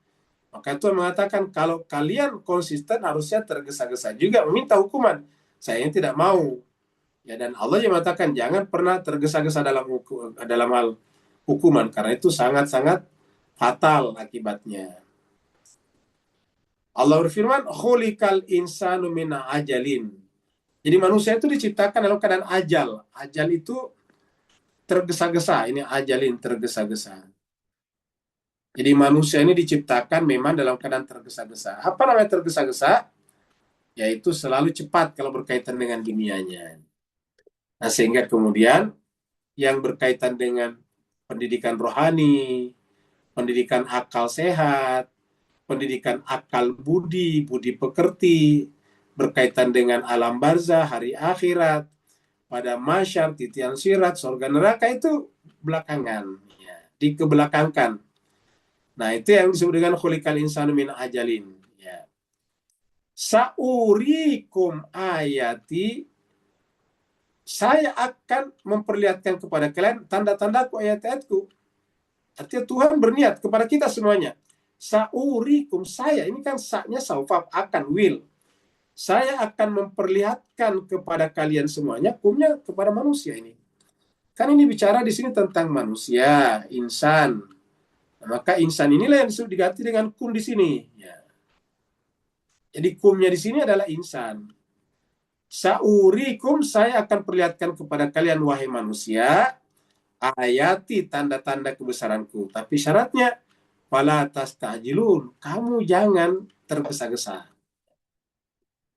Maka Tuhan mengatakan, kalau kalian konsisten harusnya tergesa-gesa juga meminta hukuman. Sayangnya tidak mau. Ya, dan Allah yang mengatakan jangan pernah tergesa-gesa dalam hal hukuman, karena itu sangat-sangat fatal akibatnya. Allah berfirman, khuliqal insanu min ajalin. Jadi manusia itu diciptakan dalam keadaan ajal. Ajal itu tergesa-gesa. Ini ajalin, tergesa-gesa. Jadi manusia ini diciptakan memang dalam keadaan tergesa-gesa. Apa namanya tergesa-gesa? Yaitu selalu cepat kalau berkaitan dengan dunianya. Nah, sehingga kemudian yang berkaitan dengan pendidikan rohani, pendidikan akal sehat, pendidikan akal budi, budi pekerti, berkaitan dengan alam barzah, hari akhirat, pada masyar, titian sirat, surga neraka itu belakangan, ya, dikebelakangkan. Nah, itu yang disebut dengan khuliqal insanu min ajalin. Ya. Saurikum ayati, saya akan memperlihatkan kepada kalian tanda-tandaku, ayat-ayatku. Artinya Tuhan berniat kepada kita semuanya. Saurikum, saya, ini kan sa-nya saufaf, akan, will. Saya akan memperlihatkan kepada kalian semuanya, kumnya kepada manusia ini. Kan ini bicara di sini tentang manusia, insan. Nah, maka insan inilah yang disebut diganti dengan kum di sini. Ya. Jadi kumnya di sini adalah insan. Saurikum, saya akan perlihatkan kepada kalian wahai manusia, ayati, tanda-tanda kebesaranku. Tapi syaratnya, fala tastajilun, kamu jangan tergesa-gesa.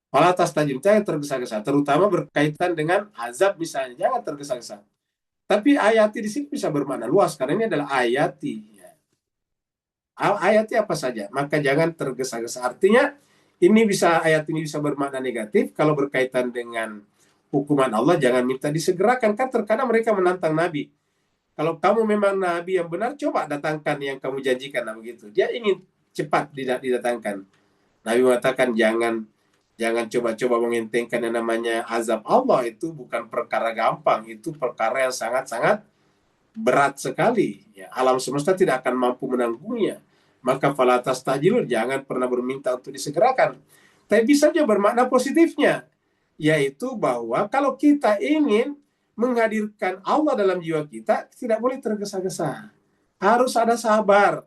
Fala tastajilun, jangan tergesa-gesa. Terutama berkaitan dengan azab misalnya, jangan tergesa-gesa. Tapi ayati di sini bisa bermakna luas, karena ini adalah ayati. Ayati apa saja, maka jangan tergesa-gesa. Artinya, ayat ini bisa bermakna negatif. Kalau berkaitan dengan hukuman Allah, jangan minta disegerakan. Kan terkadang mereka menantang Nabi. Kalau kamu memang Nabi yang benar, coba datangkan yang kamu janjikan. Nah, begitu. Dia ingin cepat didatangkan. Nabi mengatakan jangan coba-coba mengentengkan yang namanya azab Allah. Itu bukan perkara gampang. Itu perkara yang sangat-sangat berat sekali. Ya, alam semesta tidak akan mampu menanggungnya. Maka fala tastajilun, jangan pernah berminta untuk disegerakan. Tapi bisa juga bermakna positifnya, yaitu bahwa kalau kita ingin menghadirkan Allah dalam jiwa kita, tidak boleh tergesa-gesa. Harus ada sabar.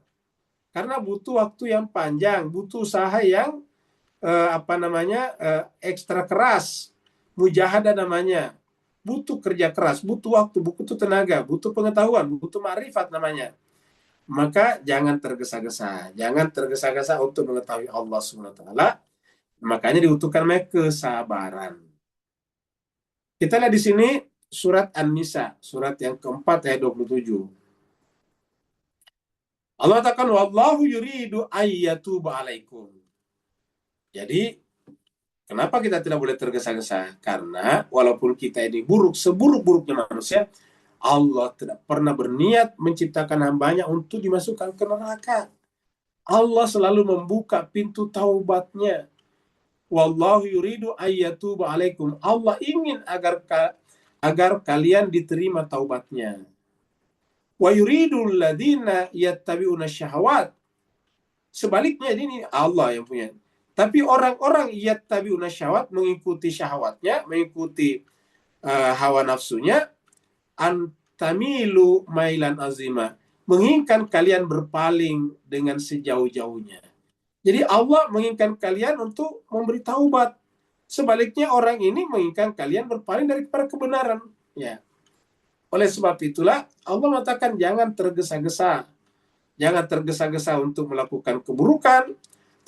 Karena butuh waktu yang panjang, butuh usaha yang ekstra keras, mujahadah namanya. Butuh kerja keras, butuh waktu, butuh tenaga, butuh pengetahuan, butuh ma'rifat namanya. Maka jangan tergesa-gesa. Jangan tergesa-gesa untuk mengetahui Allah SWT. Makanya dibutuhkan kesabaran. Kita lihat di sini surat An-Nisa, surat yang keempat ayat 27. Allah katakan, wallahu yuridu ayyatuba alaikum. Jadi, kenapa kita tidak boleh tergesa-gesa? Karena walaupun kita ini buruk, seburuk-buruknya manusia, Allah tidak pernah berniat menciptakan hambanya untuk dimasukkan ke neraka. Allah selalu membuka pintu taubatnya. Wallahu yuridu ayyatuba alaikum. Allah ingin agar kalian diterima taubatnya. Wa yuridu alladhina yattabi'una syahawat. Sebaliknya ini Allah yang punya. Tapi orang-orang yattabi'una syahawat, mengikuti syahwatnya, mengikuti hawa nafsunya, antamilu mailan azima, menginginkan kalian berpaling dengan sejauh-jauhnya. Jadi Allah menginginkan kalian untuk memberi taubat. Sebaliknya orang ini menginginkan kalian berpaling dari kebenaran. Ya. Oleh sebab itulah Allah mengatakan jangan tergesa-gesa. Jangan tergesa-gesa untuk melakukan keburukan,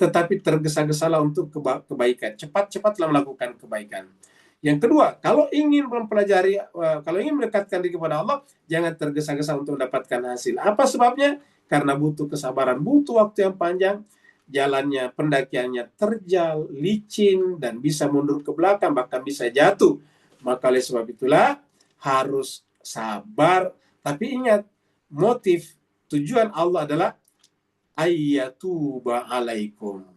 tetapi tergesa-gesalah untuk kebaikan. Cepat-cepatlah melakukan kebaikan. Yang kedua, kalau ingin mempelajari, kalau ingin mendekatkan diri kepada Allah, jangan tergesa-gesa untuk mendapatkan hasil. Apa sebabnya? Karena butuh kesabaran, butuh waktu yang panjang, jalannya, pendakiannya terjal, licin, dan bisa mundur ke belakang, bahkan bisa jatuh. Maka oleh sebab itulah harus sabar, tapi ingat, motif, tujuan Allah adalah ayyatuba alaikum.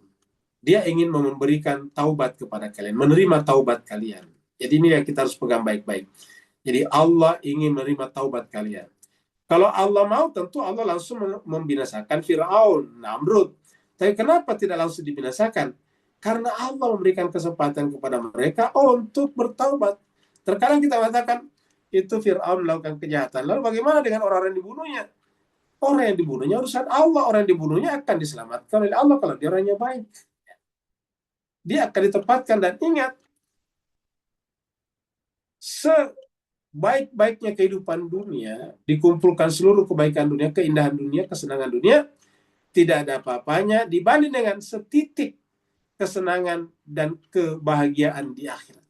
Dia ingin memberikan taubat kepada kalian, menerima taubat kalian. Jadi ini yang kita harus pegang baik-baik. Jadi Allah ingin menerima taubat kalian. Kalau Allah mau, tentu Allah langsung membinasakan Fir'aun, Namrud. Tapi kenapa tidak langsung dibinasakan? Karena Allah memberikan kesempatan kepada mereka untuk bertaubat. Terkadang kita mengatakan, itu Fir'aun melakukan kejahatan. Lalu bagaimana dengan orang-orang yang dibunuhnya? Orang yang dibunuhnya urusan Allah. Orang yang dibunuhnya akan diselamatkan oleh Allah kalau dia orangnya baik. Dia akan ditempatkan, dan ingat, sebaik-baiknya kehidupan dunia, dikumpulkan seluruh kebaikan dunia, keindahan dunia, kesenangan dunia, tidak ada apa-apanya dibanding dengan setitik kesenangan dan kebahagiaan di akhirat.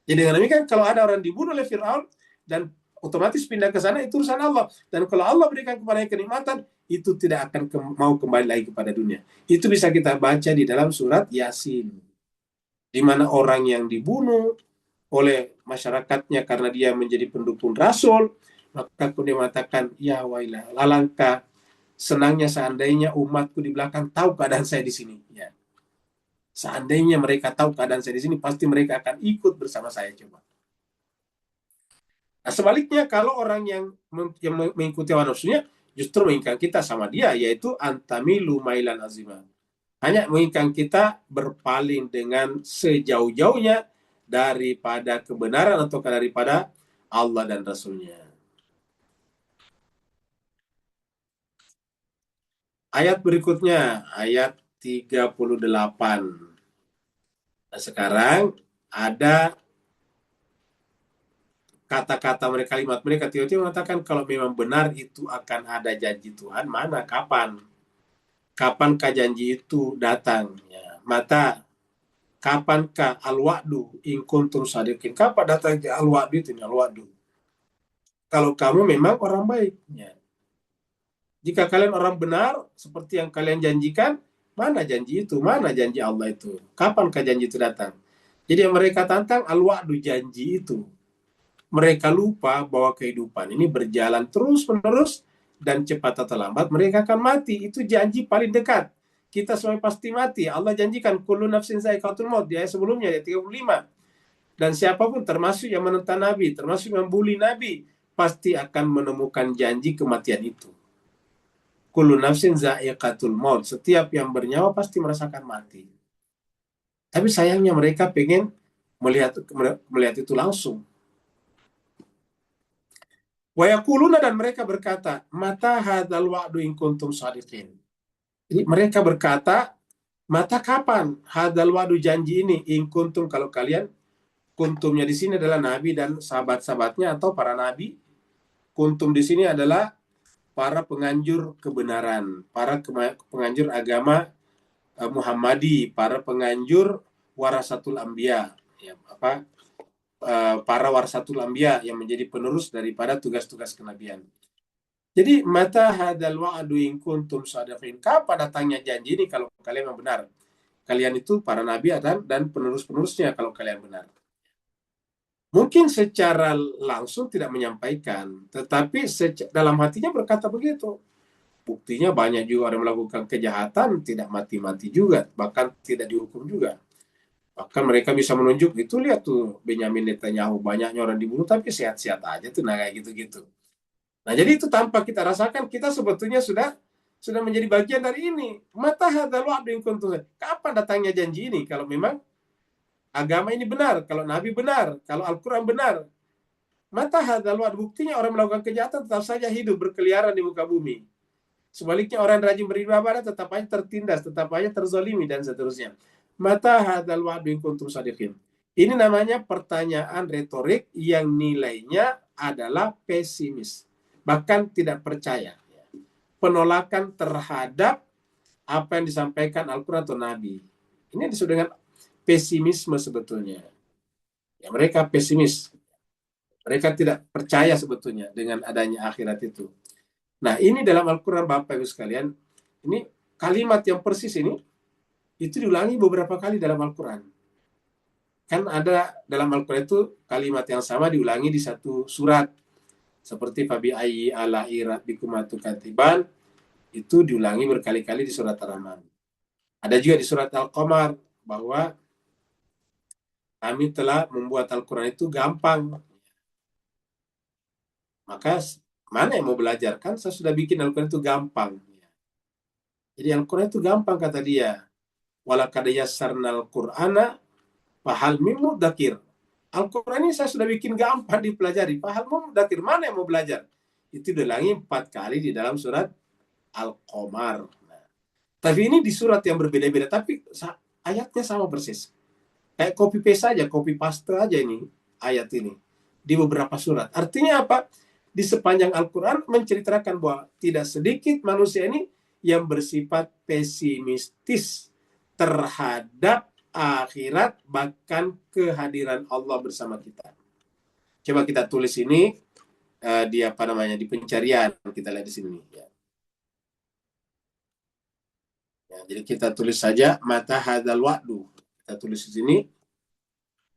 Jadi dengan demikian, kalau ada orang dibunuh oleh Fir'aun dan otomatis pindah ke sana, itu urusan Allah. Dan kalau Allah berikan kepadanya kenikmatan, itu tidak akan mau kembali lagi kepada dunia. Itu bisa kita baca di dalam surat Yasin, di mana orang yang dibunuh oleh masyarakatnya karena dia menjadi pendukung Rasul, maka dia mengatakan, ya wailah, alangkah senangnya seandainya umatku di belakang tahu keadaan saya di sini. Ya. Seandainya mereka tahu keadaan saya di sini, pasti mereka akan ikut bersama saya. Coba. Nah, sebaliknya, kalau orang yang mengikuti hawa nafsunya, justru menginginkan kita sama dia, yaitu antamilu mailan azimah. Hanya menginginkan kita berpaling dengan sejauh-jauhnya daripada kebenaran atau daripada Allah dan Rasulnya. Ayat berikutnya, ayat 38. Nah, sekarang ada kata-kata mereka, kalimat mereka, tiba-tiba mengatakan kalau memang benar itu akan ada janji Tuhan, mana, kapan? Kapankah janji itu datang? Ya. Mata, kapankah al-wa'du in kuntum sadiqin? Kapan datang al-wa'du itu? Al-wa'du. Kalau kamu memang orang baik. Ya. Jika kalian orang benar, seperti yang kalian janjikan, mana janji itu? Mana janji Allah itu? Kapankah janji itu datang? Jadi yang mereka tantang al-wa'du, janji itu. Mereka lupa bahwa kehidupan ini berjalan terus-menerus, dan cepat atau lambat mereka akan mati. Itu janji paling dekat. Kita semua pasti mati. Allah janjikan kullu nafsin za'iqatul maut di ayat sebelumnya, ayat 35. Dan siapapun, termasuk yang menentang Nabi, termasuk yang membuli Nabi, pasti akan menemukan janji kematian itu. Kullu nafsin za'iqatul maut. Setiap yang bernyawa pasti merasakan mati. Tapi sayangnya mereka pengen melihat itu langsung. Wa yaquluna, dan mereka berkata, mata hadzal wa'du in kuntum shadiqin. Jadi mereka berkata, mata kapan hadzal wa'du, janji ini, in kuntum, kalau kalian, kuntumnya di sini adalah Nabi dan sahabat-sahabatnya atau para nabi. Kuntum di sini adalah para penganjur kebenaran, para penganjur agama Muhammadi, para penganjur warasatul anbiya, ya, para warasatul anbiya yang menjadi penerus daripada tugas-tugas kenabian. Jadi mata hadzal wa'du in kuntum shadiqin, kapan datangnya janji ini kalau kalian yang benar? Kalian itu para nabi dan penerus-penerusnya kalau kalian benar. Mungkin secara langsung tidak menyampaikan, tetapi dalam hatinya berkata begitu. Buktinya banyak juga orang melakukan kejahatan tidak mati-mati juga, bahkan tidak dihukum juga. Bahkan mereka bisa menunjuk, itu lihat tuh Benyamin Netanyahu, banyaknya orang dibunuh tapi sehat-sehat aja tuh, nah kayak gitu-gitu. Nah, jadi itu tanpa kita rasakan, kita sebetulnya sudah menjadi bagian dari ini. Mata hadzal wa'du in kuntum. Kapan datangnya janji ini kalau memang agama ini benar, kalau Nabi benar, kalau Al-Quran benar? Mata hadzal wa'du, buktinya orang melakukan kejahatan tetap saja hidup berkeliaran di muka bumi. Sebaliknya orang rajin beribadah tetap aja tertindas, tetap aja terzalimi, dan seterusnya. Mata hadzal wa'du in kuntum shadiqin. Ini namanya pertanyaan retorik yang nilainya adalah pesimis, bahkan tidak percaya. Penolakan terhadap apa yang disampaikan Al-Quran atau Nabi. Ini disebut dengan pesimisme sebetulnya. Ya, mereka pesimis. Mereka tidak percaya sebetulnya dengan adanya akhirat itu. Nah, ini dalam Al-Quran Bapak Ibu sekalian, ini kalimat yang persis ini, itu diulangi beberapa kali dalam Al-Quran. Kan ada dalam Al-Quran itu kalimat yang sama diulangi di satu surat. Seperti Fabi ayyi ala'i rabbikum tukatiban, itu diulangi berkali-kali di surat Ar-Rahman. Ada juga di surat Al-Qamar, bahwa kami telah membuat Al-Quran itu gampang. Maka mana yang mau belajar? Kan saya sudah bikin Al-Quran itu gampang. Jadi Al-Quran itu gampang kata dia. Walaqad yassarnal Qur'ana fahal min mudzakir. Al-Quran ini saya sudah bikin gampang dipelajari. Fahal min mudzakir. Mana yang mau belajar? Itu diulangi 4 kali di dalam surat Al-Qamar. Nah, tapi ini di surat yang berbeda-beda. Tapi ayatnya sama persis. Kayak copy paste aja, copy paste aja ini ayat ini di beberapa surat. Artinya apa? Di sepanjang Al-Quran menceritakan bahwa tidak sedikit manusia ini yang bersifat pesimistis terhadap akhirat, bahkan kehadiran Allah bersama kita. Coba kita tulis ini di apa namanya, di pencarian, kita lihat di sini ya. Ya, jadi kita tulis saja mata hadzal wa'du. Kita tulis di sini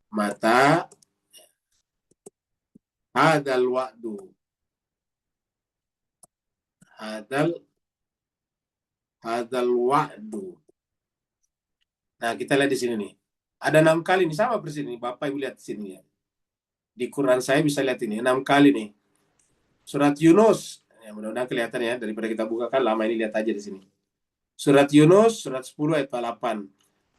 mata hadzal wa'du. Hadzal wa'du. Nah, kita lihat di sini nih. Ada 6 kali nih, sama persis nih. Bapak Ibu lihat di sini ya. Di Quran saya bisa lihat ini 6 kali nih. Surat Yunus, ya mudah-mudahan kelihatan ya, daripada kita bukakan lama ini, lihat aja di sini. Surat Yunus, surat 10 ayat 8.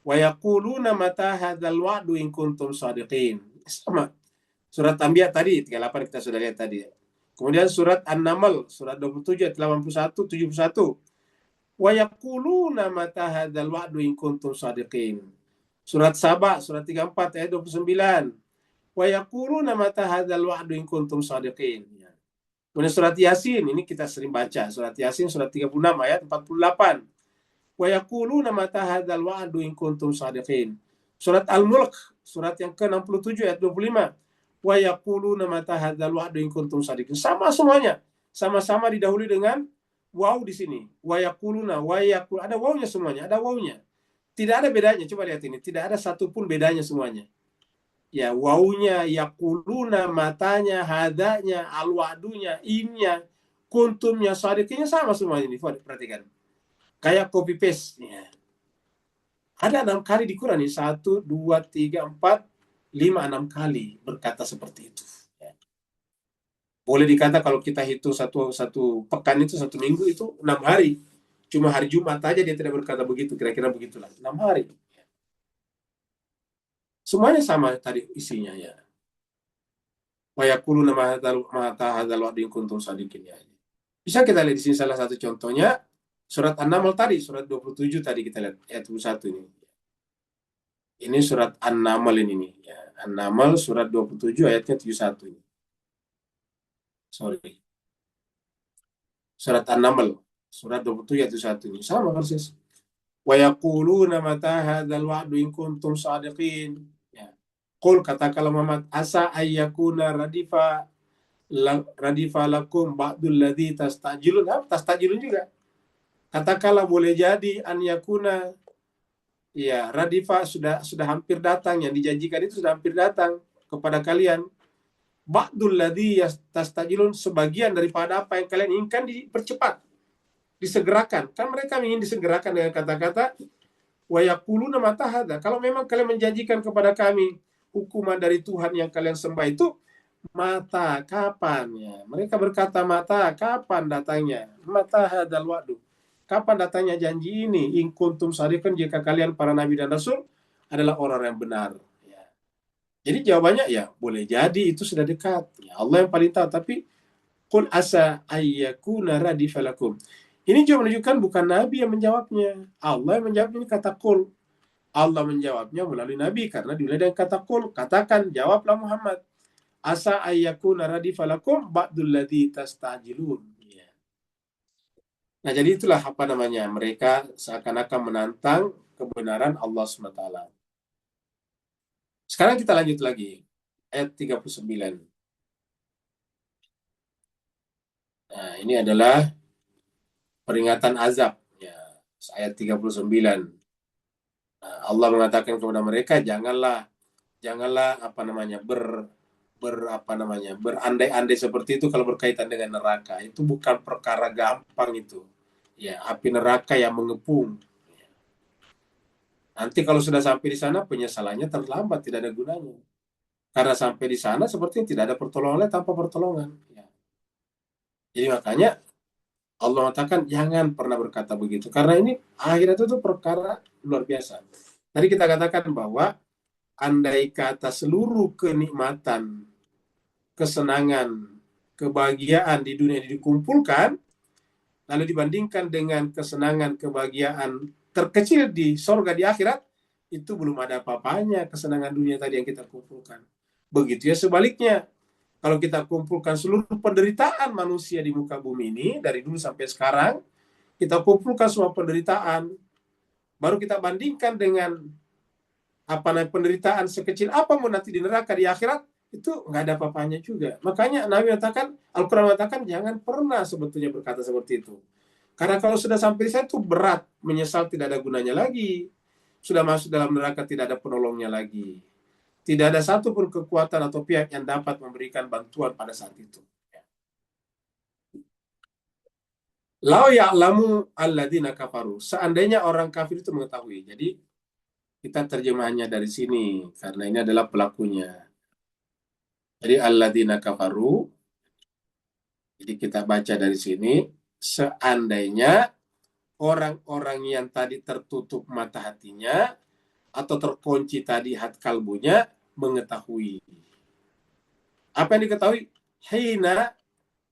Wa yaquluna mata hadzal wa'du in kuntum shadiqin. Sama. Surat Anbiya tadi 38 kita sudah lihat tadi. Kemudian surat An-Naml, surat 27 ayat 81 71. Wa yaquluna mata hadzal wa'du in kuntum shadiqin. Surat Saba, surat 34 ayat 29. Wa yaquluna mata hadzal wa'du in kuntum shadiqin. Kemudian surat Yasin, ini kita sering baca. Surat Yasin, surat 36 ayat 48. Wa yaquluna mata hadzal wa'du in kuntum shadiqin. Surat Al-Mulk, surat yang ke-67 ayat 25. Wa yaquluna mata hadzal wa'du in kuntum shadiqin. Sama semuanya. Sama-sama didahului dengan waw di sini. Wa yaquluna, ada wawnya semuanya, ada wawnya. Tidak ada bedanya, coba lihat ini. Tidak ada satupun bedanya semuanya. Ya, wawunya, yaquluna, matanya, hadanya, alwadunya, innya, kuntumnya, sadiqnya sama semua ini. Perhatikan. Kayak copy paste. Ya. Ada 6 kali di Quran ini. 1, 2, 3, 4, 5, 6 kali berkata seperti itu. Ya. Boleh dikata kalau kita hitung satu pekan itu, 1 minggu itu 6 hari. Cuma hari Jumat aja dia tidak berkata begitu. Kira-kira begitulah. 6 hari. Semuanya sama tadi isinya ya. Wa yaquluna mata hadzal wa'du in kuntum shadiqin ya. Bisa kita lihat di sini salah satu contohnya surat An-Naml tadi, surat 27 tadi kita lihat ayat 21 ini. Ini surat An-Naml ini ya. An-Naml surat 27 ayatnya 71 ini. Sorry. Surat An-Naml surat 27 ayat 71 ini sama persis. Wa yaquluna mata hadzal wa'du in kuntum shadiqin. Qul, katakanlah Muhammad, asa ayyakuna radifa lakum ba'dul ladzi tastajilun. Tastajilun juga. Katakanlah boleh jadi an yakuna, ya, radifa sudah hampir datang, yang dijanjikan itu sudah hampir datang kepada kalian. Ba'dul ladzi tastajilun, sebagian daripada apa yang kalian inginkan dipercepat, disegerakan. Kan mereka ingin disegerakan dengan kata-kata wa yaquluna mata hadza. Kalau memang kalian menjanjikan kepada kami hukuman dari Tuhan yang kalian sembah itu, mata kapan ya? Mereka berkata, mata kapan datangnya? Mata hadzal wa'du. Kapan datangnya janji ini? In kuntum shadiqin, jika kalian para nabi dan rasul adalah orang yang benar. Ya. Jadi jawabannya ya boleh jadi itu sudah dekat. Ya, Allah yang paling tahu. Tapi qul asa ayyakuna radifalakum. Ini juga menunjukkan bukan nabi yang menjawabnya. Allah yang menjawabnya, ini kata qul. Allah menjawabnya melalui Nabi karena dimulai dengan kata qul. Katakan, jawablah Muhammad. Asa ayyakuna radifalakum ba'dul ladzi tastajilun. Ya. Nah, jadi itulah apa namanya, mereka seakan-akan menantang kebenaran Allah SWT. Sekarang kita lanjut lagi. Ayat 39. Nah, ini adalah peringatan azab. Ya, ayat 39. Nah, Allah mengatakan kepada mereka, janganlah apa namanya, apa namanya, berandai-andai seperti itu kalau berkaitan dengan neraka. Itu bukan perkara gampang itu. Ya, api neraka yang mengepung. Nanti kalau sudah sampai di sana, penyesalannya terlambat, tidak ada gunanya. Karena sampai di sana sepertinya tidak ada pertolongan tanpa pertolongan. Ya. Jadi makanya Allah mengatakan jangan pernah berkata begitu. Karena ini akhirat itu perkara luar biasa. Tadi kita katakan bahwa andai kata seluruh kenikmatan, kesenangan, kebahagiaan di dunia ini dikumpulkan, lalu dibandingkan dengan kesenangan, kebahagiaan terkecil di sorga di akhirat, itu belum ada apa-apanya kesenangan dunia tadi yang kita kumpulkan. Begitu ya sebaliknya. Kalau kita kumpulkan seluruh penderitaan manusia di muka bumi ini, dari dulu sampai sekarang, kita kumpulkan semua penderitaan, baru kita bandingkan dengan apa namanya penderitaan sekecil apa mau nanti di neraka di akhirat, itu nggak ada apa-apanya juga. Makanya Nabi mengatakan, Al-Quran mengatakan jangan pernah sebetulnya berkata seperti itu. Karena kalau sudah sampai di sana itu berat, menyesal tidak ada gunanya lagi. Sudah masuk dalam neraka tidak ada penolongnya lagi. Tidak ada satupun kekuatan atau pihak yang dapat memberikan bantuan pada saat itu. Lau ya'lamu alladzina kafaru. Seandainya orang kafir itu mengetahui. Jadi kita terjemahannya dari sini karena ini adalah pelakunya. Jadi alladzina kafaru. Jadi kita baca dari sini, seandainya orang-orang yang tadi tertutup mata hatinya atau terkunci tadi hati kalbunya mengetahui. Apa yang diketahui? Hina,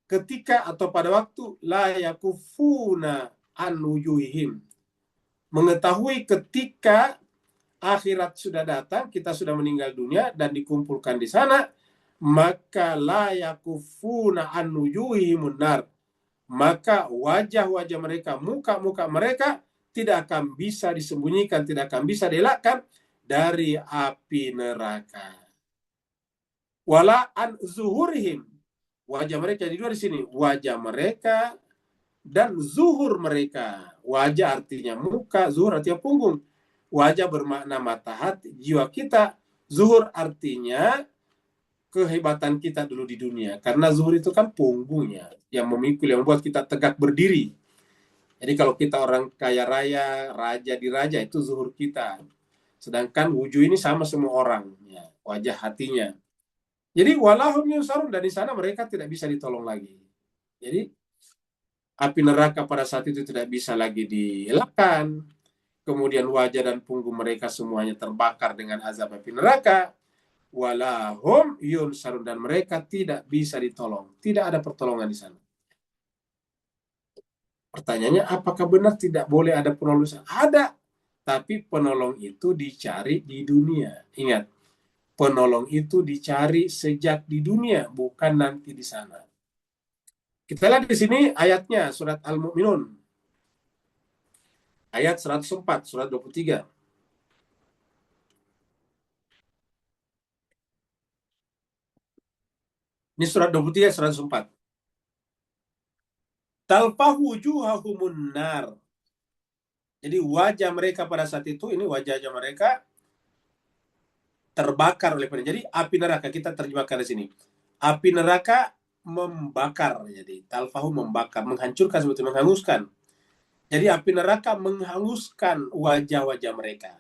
ketika atau pada waktu la yakufuna an wujuhihim. Mengetahui ketika akhirat sudah datang, kita sudah meninggal dunia dan dikumpulkan di sana, maka la yakufuna an wujuhihimun nar. Maka wajah-wajah mereka, muka-muka mereka tidak akan bisa disembunyikan, tidak akan bisa dielakkan dari api neraka. Wala an zuhurihim. Wajah mereka di luar di sini, wajah mereka dan zuhur mereka. Wajah artinya muka, zuhur artinya punggung. Wajah bermakna mata hati, jiwa kita. Zuhur artinya kehebatan kita dulu di dunia. Karena zuhur itu kan punggungnya yang memikul, yang membuat kita tegak berdiri. Jadi kalau kita orang kaya raya, raja di raja, itu zuhur kita. Sedangkan wujud ini sama semua orang, ya, wajah hatinya. Jadi walahum yunsarun, dan di sana mereka tidak bisa ditolong lagi. Jadi api neraka pada saat itu tidak bisa lagi dielakkan. Kemudian wajah dan punggung mereka semuanya terbakar dengan azab api neraka. Walahum yunsarun, dan mereka tidak bisa ditolong. Tidak ada pertolongan di sana. Pertanyaannya, apakah benar tidak boleh ada penolong? Ada, tapi penolong itu dicari di dunia. Ingat, penolong itu dicari sejak di dunia, bukan nanti di sana. Kita lihat di sini ayatnya, surat Al-Mu'minun. Ayat 104, surat 23. Ini surat 23, 104. Talfahu wujuhahumun nar. Jadi wajah mereka pada saat itu, ini wajahnya mereka terbakar oleh peneraka. Jadi api neraka, kita terjemahkan di sini. Api neraka membakar, jadi talfahu membakar, menghancurkan, sebetulnya menghanguskan. Jadi api neraka menghanguskan wajah-wajah mereka.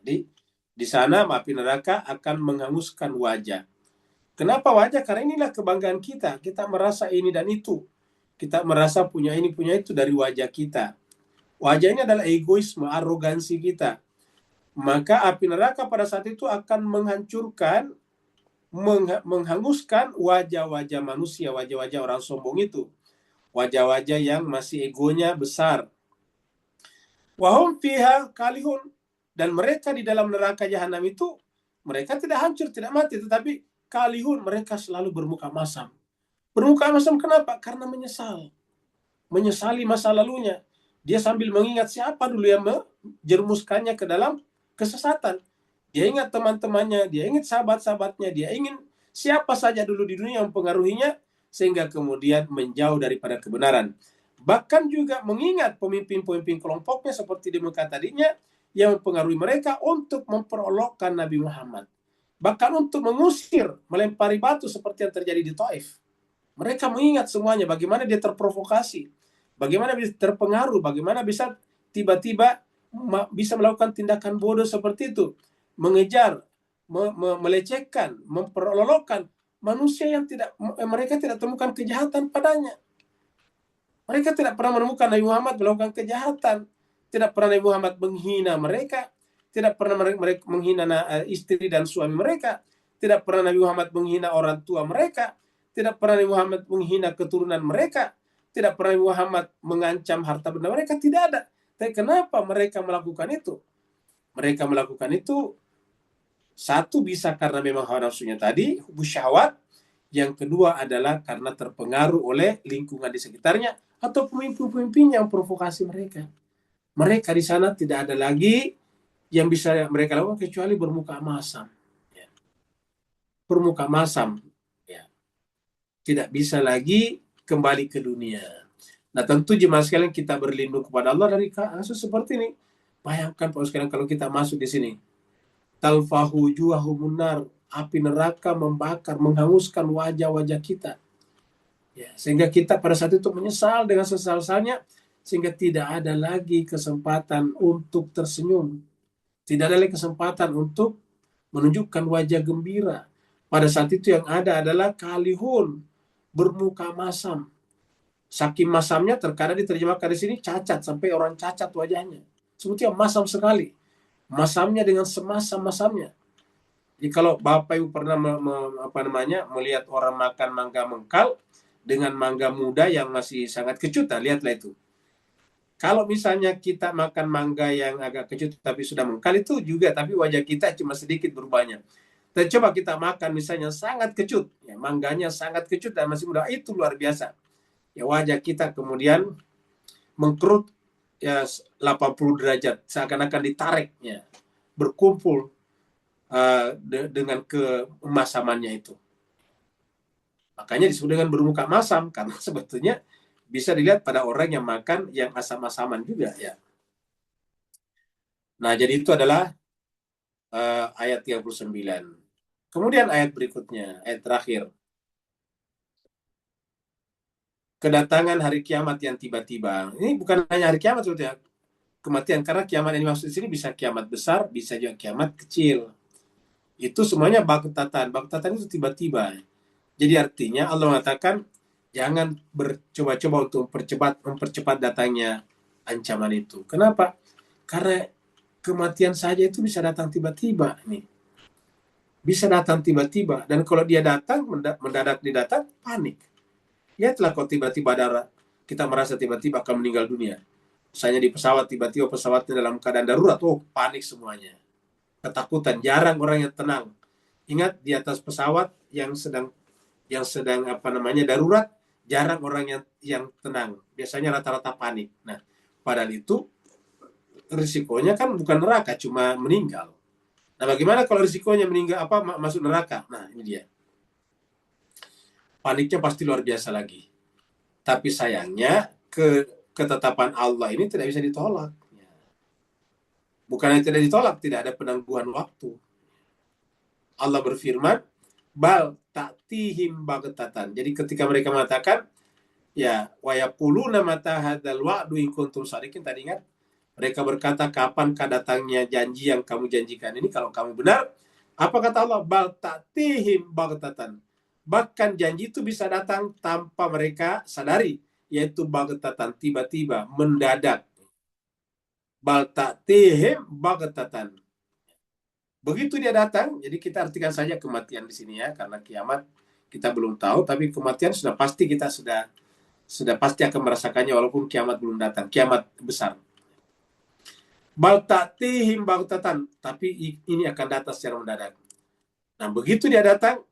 Jadi di sana api neraka akan menghanguskan wajah. Kenapa wajah? Karena inilah kebanggaan kita. Kita merasa ini dan itu. Kita merasa punya ini, punya itu dari wajah kita. Wajah ini adalah egoisme, arogansi kita. Maka api neraka pada saat itu akan menghancurkan, menghanguskan wajah-wajah manusia, wajah-wajah orang sombong itu. Wajah-wajah yang masih egonya besar. Wahum fiha kalihun, dan mereka di dalam neraka jahanam itu, mereka tidak hancur, tidak mati, tetapi kalihun, mereka selalu bermuka masam. Bermuka masam kenapa? Karena menyesal. menyesali masa lalunya. Dia sambil mengingat siapa dulu yang menjerumuskannya ke dalam kesesatan. Dia ingat teman-temannya, dia ingat sahabat-sahabatnya, dia ingin siapa saja dulu di dunia yang mempengaruhinya, sehingga kemudian menjauh daripada kebenaran. Bahkan juga mengingat pemimpin-pemimpin kelompoknya seperti di Mekah tadinya, yang mempengaruhi mereka untuk memperolokkan Nabi Muhammad. Bahkan untuk mengusir, melempari batu seperti yang terjadi di Taif. Mereka mengingat semuanya, bagaimana dia terprovokasi, bagaimana bisa terpengaruh, bagaimana bisa tiba-tiba bisa melakukan tindakan bodoh seperti itu, mengejar, melecehkan, memperolokkan manusia yang mereka tidak temukan kejahatan padanya. Mereka tidak pernah menemukan Nabi Muhammad melakukan kejahatan, tidak pernah Nabi Muhammad menghina mereka, tidak pernah mereka menghina istri dan suami mereka, tidak pernah Nabi Muhammad menghina orang tua mereka, tidak pernah Nabi Muhammad menghina keturunan mereka, tidak pernah Nabi Muhammad mengancam harta benda mereka, tidak ada. Tapi kenapa mereka melakukan itu? Mereka melakukan itu, satu bisa karena memang hawa nafsunya tadi, hubus syahwat. Yang kedua adalah karena terpengaruh oleh lingkungan di sekitarnya atau pemimpin-pemimpin yang provokasi mereka. Mereka di sana tidak ada lagi yang bisa mereka lakukan kecuali bermuka masam. Ya. Bermuka masam. Ya. Tidak bisa lagi kembali ke dunia. Nah, tentu jemaah sekalian, kita berlindung kepada Allah dari kasus seperti ini. Bayangkan Pak sekalian kalau kita masuk di sini. Talfahu juahumun nar, api neraka membakar, menghanguskan wajah-wajah kita. Ya, sehingga kita pada saat itu menyesal dengan sesal-salnya, sehingga tidak ada lagi kesempatan untuk tersenyum. Tidak ada lagi kesempatan untuk menunjukkan wajah gembira. Pada saat itu yang ada adalah kalihun, bermuka masam. Saking masamnya terkadang diterjemahkan di sini cacat, sampai orang cacat wajahnya. Sebetulnya masam sekali. Masamnya dengan semasam-masamnya. Jadi kalau Bapak Ibu pernah melihat orang makan mangga mengkal dengan mangga muda yang masih sangat kecut, lihatlah itu. Kalau misalnya kita makan mangga yang agak kecut tapi sudah mengkal itu juga, tapi wajah kita cuma sedikit berubahnya. Dan coba kita makan misalnya sangat kecut, ya, mangganya sangat kecut dan masih muda, itu luar biasa. Ya, wajah kita kemudian mengkerut ya 80 derajat, seakan-akan ditarik, ya, berkumpul dengan kemasamannya itu. Makanya disebut dengan bermuka masam, karena sebetulnya bisa dilihat pada orang yang makan yang asam-asaman juga, ya. Nah, jadi itu adalah ayat 39. Kemudian ayat berikutnya, ayat terakhir. Kedatangan hari kiamat yang tiba-tiba. Ini bukan hanya hari kiamat sebetulnya, kematian, karena kiamat yang dimaksud di sini bisa kiamat besar, bisa juga kiamat kecil. Itu semuanya baghtatan. Baghtatan itu tiba-tiba. Jadi artinya Allah mengatakan jangan bercoba-coba untuk mempercepat datangnya ancaman itu. Kenapa? Karena kematian saja itu bisa datang tiba-tiba nih. Bisa datang tiba-tiba, dan kalau dia datang mendadak didatang, panik. Lihatlah kalau tiba-tiba kita merasa tiba-tiba akan meninggal dunia. Misalnya di pesawat, tiba-tiba pesawatnya dalam keadaan darurat, panik semuanya. Ketakutan, jarang orang yang tenang. Ingat, di atas pesawat yang sedang darurat, jarang orang yang tenang. Biasanya rata-rata panik. Nah, padahal itu risikonya kan bukan neraka, cuma meninggal. Nah, bagaimana kalau risikonya meninggal masuk neraka? Nah, ini dia. Paniknya pasti luar biasa lagi. Tapi sayangnya ketetapan Allah ini tidak bisa ditolak. Bukannya tidak ditolak, tidak ada penangguhan waktu. Allah berfirman, bal ta'tihim baghtatan. Jadi ketika mereka mengatakan, ya, wa yaquluna mata hadzal wa'du in kuntum shadiqin, tadi ingat, mereka berkata, kapankah datangnya janji yang kamu janjikan ini kalau kamu benar? Apa kata Allah? Bal ta'tihim baghtatan. Bahkan janji itu bisa datang tanpa mereka sadari, yaitu baghtatan, tiba-tiba, mendadak. Bal ta'tihim baghtatan. Begitu dia datang, jadi kita artikan saja kematian di sini, ya, karena kiamat kita belum tahu, tapi kematian sudah pasti, kita sudah pasti akan merasakannya walaupun kiamat belum datang, kiamat besar. Bal ta'tihim baghtatan, tapi ini akan datang secara mendadak. Nah, begitu dia datang,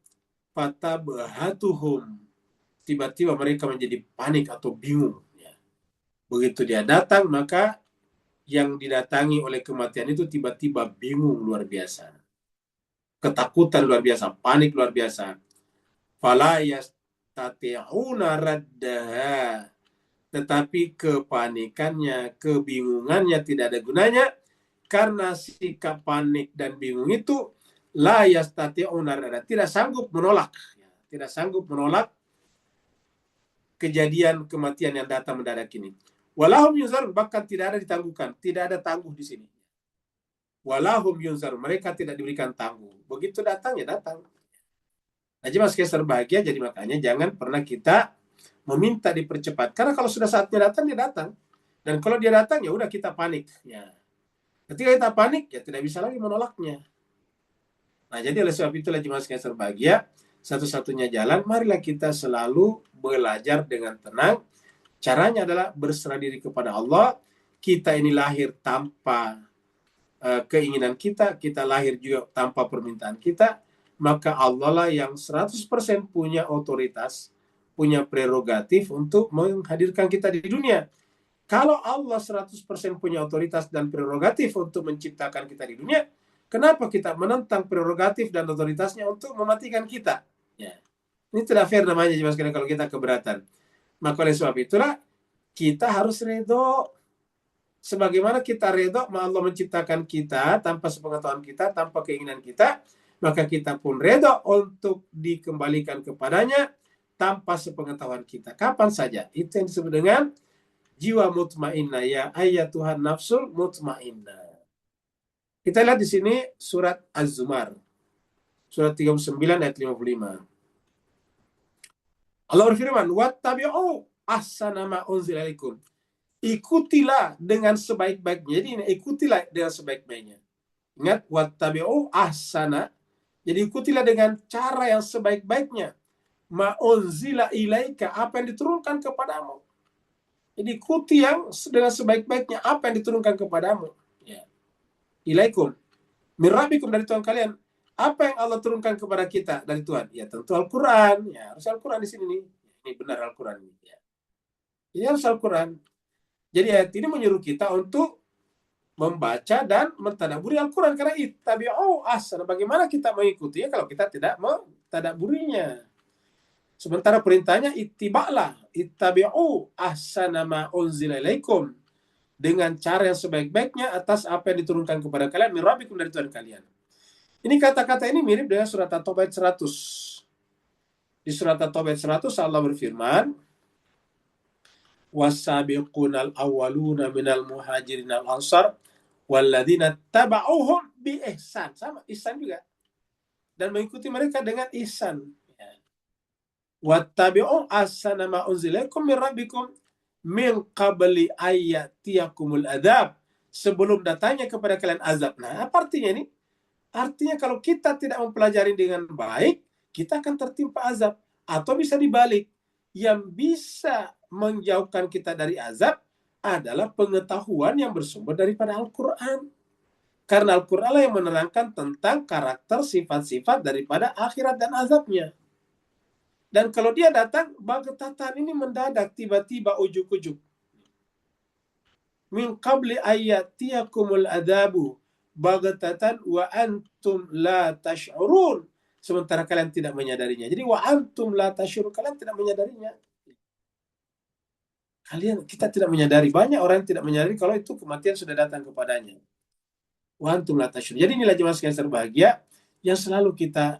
fatabhatuhum, tiba-tiba mereka menjadi panik atau bingung, ya. Begitu dia datang, maka yang didatangi oleh kematian itu tiba-tiba bingung luar biasa. Ketakutan luar biasa, panik luar biasa. Fala yastati'una raddaha. Tetapi kepanikannya, kebingungannya tidak ada gunanya, karena sikap panik dan bingung itu la yastati'una raddaha, tidak sanggup menolak. Tidak sanggup menolak kejadian kematian yang datang mendadak ini. Walahum yunzarun, bahkan tidak ada ditangguhkan, tidak ada tangguh di sini. Walahum yunzarun, mereka tidak diberikan tangguh. Begitu datang ya datang. Nah, Jemaah sekalian berbahagia, jadi makanya jangan pernah kita meminta dipercepat. Karena kalau sudah saatnya datang, dia datang. Dan kalau dia datang, ya udah kita panik. Ya. Ketika kita panik, ya tidak bisa lagi menolaknya. Nah, jadi oleh sebab itulah Jemaah sekalian berbahagia, satu-satunya jalan, marilah kita selalu belajar dengan tenang. Caranya adalah berserah diri kepada Allah. Kita ini lahir tanpa keinginan kita lahir juga tanpa permintaan kita, maka Allah lah yang 100% punya otoritas, punya prerogatif untuk menghadirkan kita di dunia. Kalau Allah 100% punya otoritas dan prerogatif untuk menciptakan kita di dunia, kenapa kita menentang prerogatif dan otoritasnya untuk mematikan kita? Ya. Ini tidak fair namanya, jemaah sekalian, kalau kita keberatan. Maka oleh sebab itulah kita harus redho. Sebagaimana kita redho Allah menciptakan kita tanpa sepengetahuan kita, tanpa keinginan kita, maka kita pun redho untuk dikembalikan kepadanya tanpa sepengetahuan kita. Kapan saja. Itu yang disebut dengan jiwa mutmainnah, ya ayyatuhan nafsul mutmainnah. Kita lihat di sini surat Az-Zumar. Surat 39 ayat 55. Allah berfirman, "Wattabi'u ahsana ma unzila ilaikum." Ikutilah dengan sebaik-baiknya. Jadi ini ikutilah dengan sebaik-baiknya. Ingat, wattabi'u ahsana. Jadi ikutilah dengan cara yang sebaik-baiknya. Ma unzila ilaika, apa yang diturunkan kepadamu. Jadi ikuti yang dengan sebaik-baiknya apa yang diturunkan kepadamu. Ya. Ilaikum. Min rabbikum, dari Tuhan kalian. Apa yang Allah turunkan kepada kita dari Tuhan? Ya tentu Al-Quran. Ya, harus Al-Quran di sini nih. Ini benar Al-Quran. Ya. Ini harus Al-Quran. Jadi ayat ini menyuruh kita untuk membaca dan mentadaburi Al-Quran. Karena ittabi'u ahsana. Bagaimana kita mengikutinya kalau kita tidak mentadaburinya? Sementara perintahnya ittiba'lah. Ittabi'u ahsana ma unzila ilaikum. Dengan cara yang sebaik-baiknya atas apa yang diturunkan kepada kalian. Min rabbikum, dari Tuhan kalian. Ini kata-kata ini mirip dengan surat At-Taubah ayat 100. Di surat At-Taubah ayat 100 Allah berfirman, "Was-sabiqunal awwaluna minal muhajirin al-ansar walladzina taba'uhum bi ihsan." Sama, ihsan juga. Dan mengikuti mereka dengan ihsan. Wattabi'u ahsana ma unzila ilaikum min rabbikum min qabli ayyatiyakumul adzab. Sebelum datangnya kepada kalian azab. Nah, apa artinya ini? Artinya kalau kita tidak mempelajari dengan baik, kita akan tertimpa azab. Atau bisa dibalik. Yang bisa menjauhkan kita dari azab adalah pengetahuan yang bersumber daripada Al-Quran. Karena Al-Quran yang menerangkan tentang karakter, sifat-sifat daripada akhirat dan azabnya. Dan kalau dia datang, baghtatan, ini mendadak, tiba-tiba, ujuk-ujuk. Min qabli ayyatiyakumul adzabu baghtatan wa antum la tash'urun. Sementara kalian tidak menyadarinya. Jadi wa antum la tash'urun, kalian tidak menyadarinya. Kita tidak menyadari. Banyak orang yang tidak menyadari kalau itu kematian sudah datang kepadanya. Wa antum la tash'urun. Jadi inilah jemaah sekalian berbahagia yang selalu kita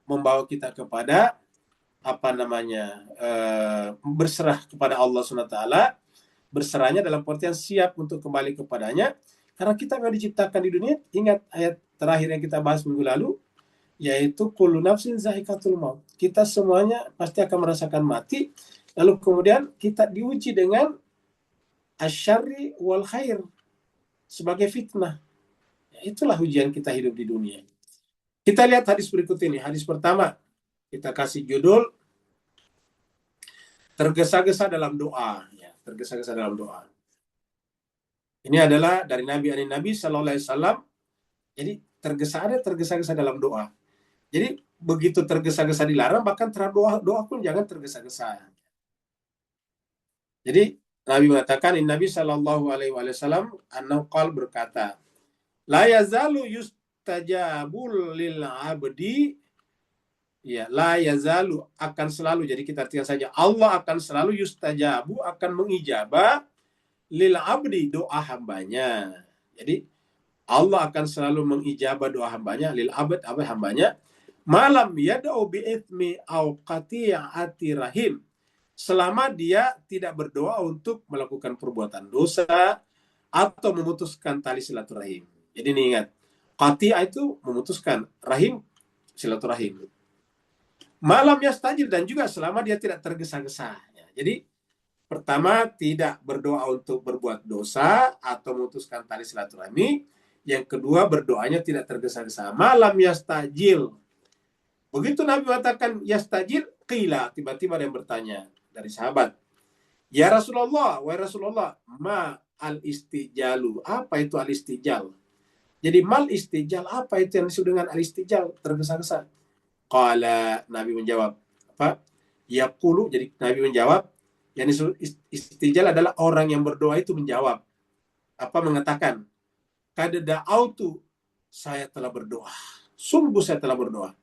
membawa kita kepada berserah kepada Allah SWT. Berserahnya dalam pengertian siap untuk kembali kepadanya. Karena kita memang diciptakan di dunia. Ingat ayat terakhir yang kita bahas minggu lalu, yaitu kullu nafsin za'iqatul maut. Kita semuanya pasti akan merasakan mati. Lalu kemudian kita diuji dengan asyarri wal khair sebagai fitnah. Itulah ujian kita hidup di dunia. Kita lihat hadis berikut ini. Hadis pertama kita kasih judul tergesa-gesa dalam doa. Ya, tergesa-gesa dalam doa. Ini adalah dari Nabi Sallallahu Alaihi Wasallam. Jadi tergesa-gesa dalam doa. Jadi begitu tergesa-gesa dilarang, bahkan terhadap doa pun jangan tergesa-gesa. Jadi Nabi mengatakan, Nabi Shallallahu Alaihi Wasallam an-Naqal berkata, la yazalu yustajabul lil abdi, ya, la yazalu akan selalu, jadi kita artikan saja, Allah akan selalu yustajabu, akan mengijabah lil abdi, doa hambanya. Jadi Allah akan selalu mengijabah doa hambanya, lil abd, hambanya, malam yad'u bi itsmi au qati'ati rahim, selama dia tidak berdoa untuk melakukan perbuatan dosa atau memutuskan tali silaturahim. Jadi ini ingat, qati'ah itu memutuskan, rahim silaturahim. Malam yastajib, dan juga selama dia tidak tergesa-gesa. Jadi pertama, tidak berdoa untuk berbuat dosa atau memutuskan tali silaturahmi. Yang kedua, berdoanya tidak tergesa-gesa. Malam yastajil. Begitu Nabi mengatakan yastajil, qila, tiba-tiba ada yang bertanya dari sahabat, ya Rasulullah, wahai Rasulullah, ma al-istijalu, apa itu al-istijal? Jadi mal istijal, apa itu yang disebut dengan al-istijal, tergesa-gesa? Qala, Nabi menjawab, apa? Yaqulu, jadi Nabi menjawab, yang disebut istijal adalah orang yang berdoa itu menjawab, apa, mengatakan, qad da'autu, saya telah berdoa, sungguh saya telah berdoa.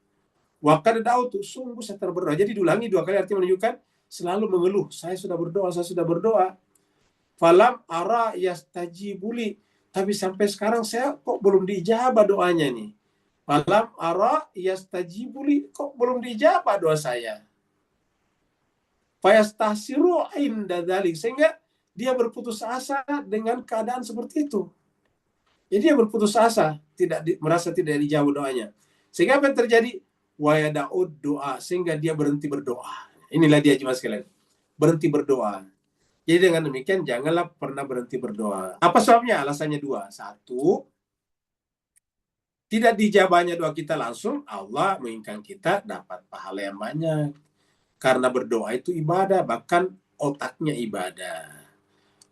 Wa qad da'autu, sungguh saya telah berdoa. Jadi diulangi 2 kali, artinya menunjukkan selalu mengeluh, saya sudah berdoa, saya sudah berdoa. Falam ara yastajibuli, tapi sampai sekarang saya kok belum diijabah doanya nih. Falam ara yastajibuli, kok belum diijabah doa saya. Fayastahsiru inda dzalik, sehingga dia berputus asa dengan keadaan seperti itu. Jadi dia berputus asa, merasa tidak dijawab doanya. Sehingga apa yang terjadi? Wa yada'ud doa, sehingga dia berhenti berdoa. Inilah dia jemaah sekalian, berhenti berdoa. Jadi dengan demikian janganlah pernah berhenti berdoa. Apa sebabnya? Alasannya 2. 1, tidak dijabahnya doa kita langsung, Allah menginginkan kita dapat pahala yang banyak. Karena berdoa itu ibadah, bahkan otaknya ibadah.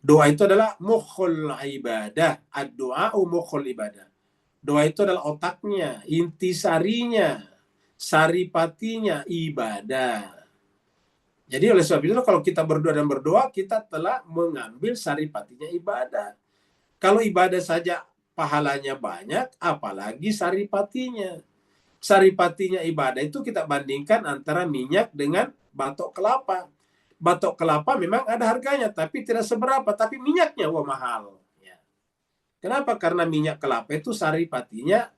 Doa itu adalah mukhul ibadah. Ad-du'a'u mukhul ibadah. Doa itu adalah otaknya, intisarinya, saripatinya ibadah. Jadi oleh sebab itu kalau kita berdoa dan berdoa, kita telah mengambil saripatinya ibadah. Kalau ibadah saja pahalanya banyak, apalagi saripatinya. Saripatinya ibadah itu kita bandingkan antara minyak dengan batok kelapa. Batok kelapa memang ada harganya, tapi tidak seberapa. Tapi minyaknya mahal. Ya. Kenapa? Karena minyak kelapa itu saripatinya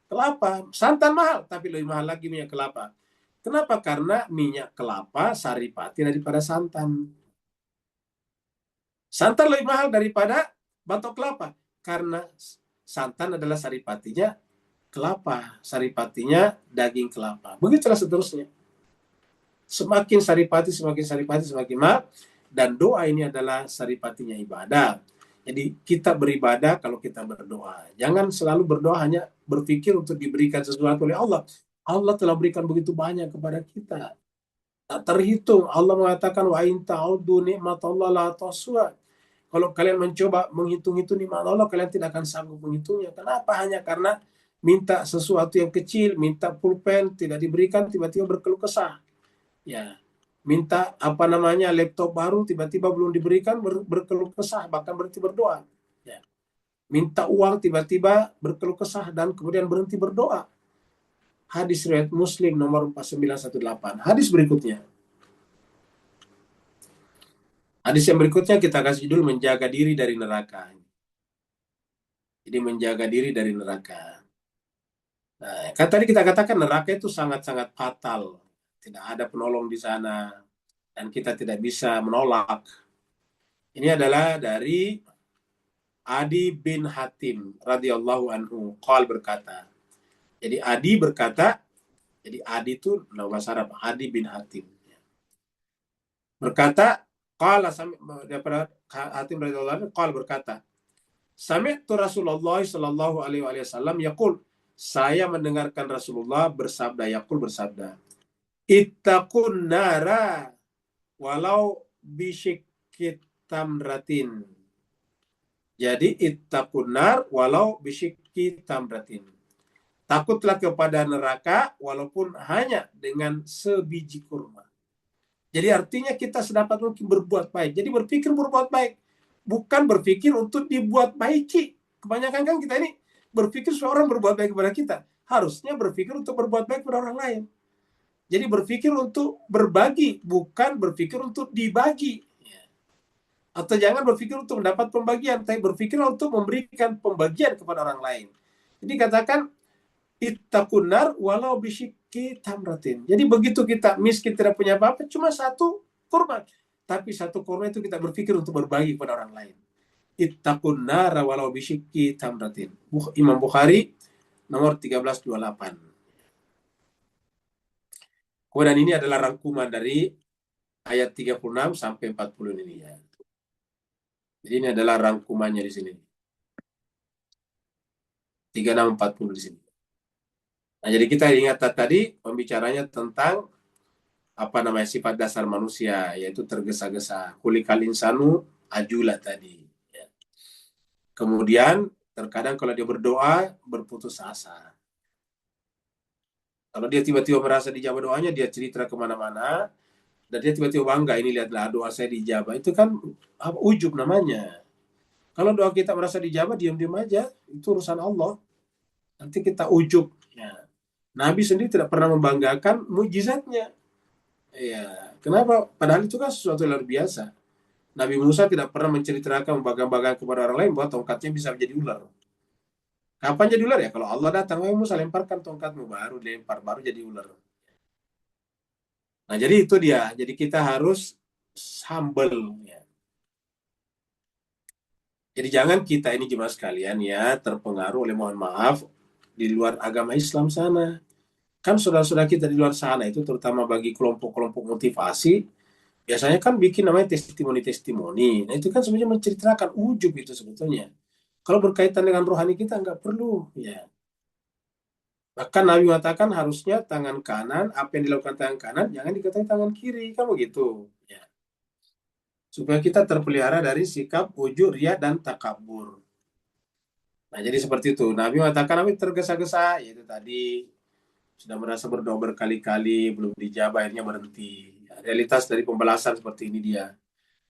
kelapa. Santan mahal, tapi lebih mahal lagi minyak kelapa. Kenapa? Karena minyak kelapa saripati daripada santan. Santan lebih mahal daripada batok kelapa. Karena santan adalah saripatinya kelapa. Saripatinya daging kelapa. Begitulah seterusnya. Semakin saripati, semakin mahal. Dan doa ini adalah saripatinya ibadah. Jadi kita beribadah kalau kita berdoa. Jangan selalu berdoa hanya berpikir untuk diberikan sesuatu oleh Allah. Allah telah berikan begitu banyak kepada kita. Tak terhitung. Allah mengatakan, wa in ta'uddu ni'matallahi la tuhsuha. Kalau kalian mencoba menghitung-hitung nikmat Allah, kalian tidak akan sanggup menghitungnya. Kenapa? Hanya karena minta sesuatu yang kecil, minta pulpen tidak diberikan, tiba-tiba berkeluh kesah. Ya, minta laptop baru, tiba-tiba belum diberikan, berkeluh kesah, bahkan berhenti berdoa. Ya. Minta uang, tiba-tiba berkeluh kesah dan kemudian berhenti berdoa. Hadis riwayat Muslim nomor 4918. Hadis berikutnya. Hadis yang berikutnya kita kasih judul menjaga diri dari neraka. Jadi menjaga diri dari neraka. Nah, kan tadi kita katakan neraka itu sangat-sangat fatal. Tidak ada penolong di sana dan kita tidak bisa menolak. Ini adalah dari Adi bin Hatim radhiyallahu anhu. Qal berkata. Jadi Adi berkata, jadi Adi itu nama bahasa Arab, Adi bin Hatim. Berkata, qala daripada Hatim radhiyallahu anhu, qal berkata, sami'tu Rasulullah sallallahu alaihi wasallam yaqul, saya mendengarkan Rasulullah bersabda, yaqul bersabda, ittaqun nara walau bisyikki tamratin. Jadi ittaqun nar walau bisyikki tamratin. Takutlah kepada neraka walaupun hanya dengan sebiji kurma. Jadi artinya kita sedapat mungkin berbuat baik. Jadi berpikir berbuat baik, bukan berpikir untuk dibuat baiki. Kebanyakan kan kita ini berpikir seorang berbuat baik kepada kita. Harusnya berpikir untuk berbuat baik kepada orang lain. Jadi berpikir untuk berbagi, bukan berpikir untuk dibagi. Atau jangan berpikir untuk mendapat pembagian, tapi berpikir untuk memberikan pembagian kepada orang lain. Jadi katakan, ittaqunar walau bisyikki tamratin. Jadi begitu kita miskin tidak punya apa-apa, cuma satu kurma. Tapi satu kurma itu kita berpikir untuk berbagi kepada orang lain. Ittaqunar walau bisyikki tamratin. Imam Bukhari nomor 1328. Kemudian ini adalah rangkuman dari ayat 36 sampai 40 ini ya. Jadi ini adalah rangkumannya di sini. 3640 di sini. Nah, jadi kita ingat tadi pembicaranya tentang sifat dasar manusia, yaitu tergesa-gesa. Kulikal insanu ajula tadi. Ya. Kemudian terkadang kalau dia berdoa berputus asa. Kalau dia tiba-tiba merasa dijawab doanya, dia cerita kemana-mana, dan dia tiba-tiba bangga, ini lihatlah doa saya dijawab. Itu kan ujub namanya. Kalau doa kita merasa dijawab, diam-diam aja, itu urusan Allah. Nanti kita ujub. Ya. Nabi sendiri tidak pernah membanggakan mujizatnya. Ya, kenapa? Padahal itu kan sesuatu yang luar biasa. Nabi Musa tidak pernah menceritakan membanggakan kepada orang lain bahwa tongkatnya bisa menjadi ular. Kapan jadi ular ya? Kalau Allah datang, Musa lemparkan tongkatmu, baru dilempar, baru jadi ular. Nah, jadi itu dia. Jadi kita harus humble. Ya. Jadi jangan kita ini jemaah sekalian ya terpengaruh oleh, mohon maaf, di luar agama Islam sana. Kan saudara-saudara kita di luar sana itu, terutama bagi kelompok-kelompok motivasi, biasanya kan bikin namanya testimoni-testimoni. Nah itu kan sebenarnya menceritakan ujub itu sebetulnya. Kalau berkaitan dengan rohani kita nggak perlu. Ya. Bahkan Nabi mengatakan harusnya tangan kanan, apa yang dilakukan tangan kanan, jangan diketahui tangan kiri. Kan begitu. Ya. Supaya kita terpelihara dari sikap ujub, riya, dan takabur. Nah jadi seperti itu. Nabi mengatakan, Nabi tergesa-gesa, yaitu tadi sudah merasa berdoa berkali-kali, belum dijawab, akhirnya berhenti. Ya, realitas dari pembalasan seperti ini dia.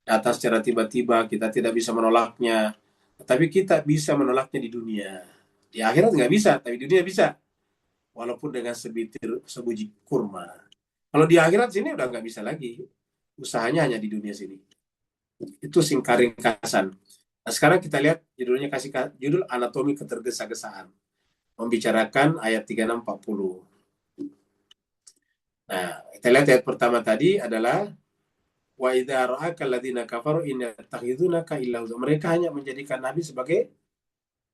Datang secara tiba-tiba, kita tidak bisa menolaknya. Tetapi kita bisa menolaknya di dunia. Di akhirat nggak bisa, tapi di dunia bisa. Walaupun dengan sebuji kurma. Kalau di akhirat sini udah nggak bisa lagi. Usahanya hanya di dunia sini. Itu singkat ringkasan. Nah, sekarang kita lihat judulnya, kasih judul Anatomi Ketergesa-gesaan. Membicarakan ayat 3640. Nah, kita lihat ayat pertama tadi adalah wa idza ra'aka alladziina kafaru in yattakhidunaka illa huzwa. Mereka hanya menjadikan Nabi sebagai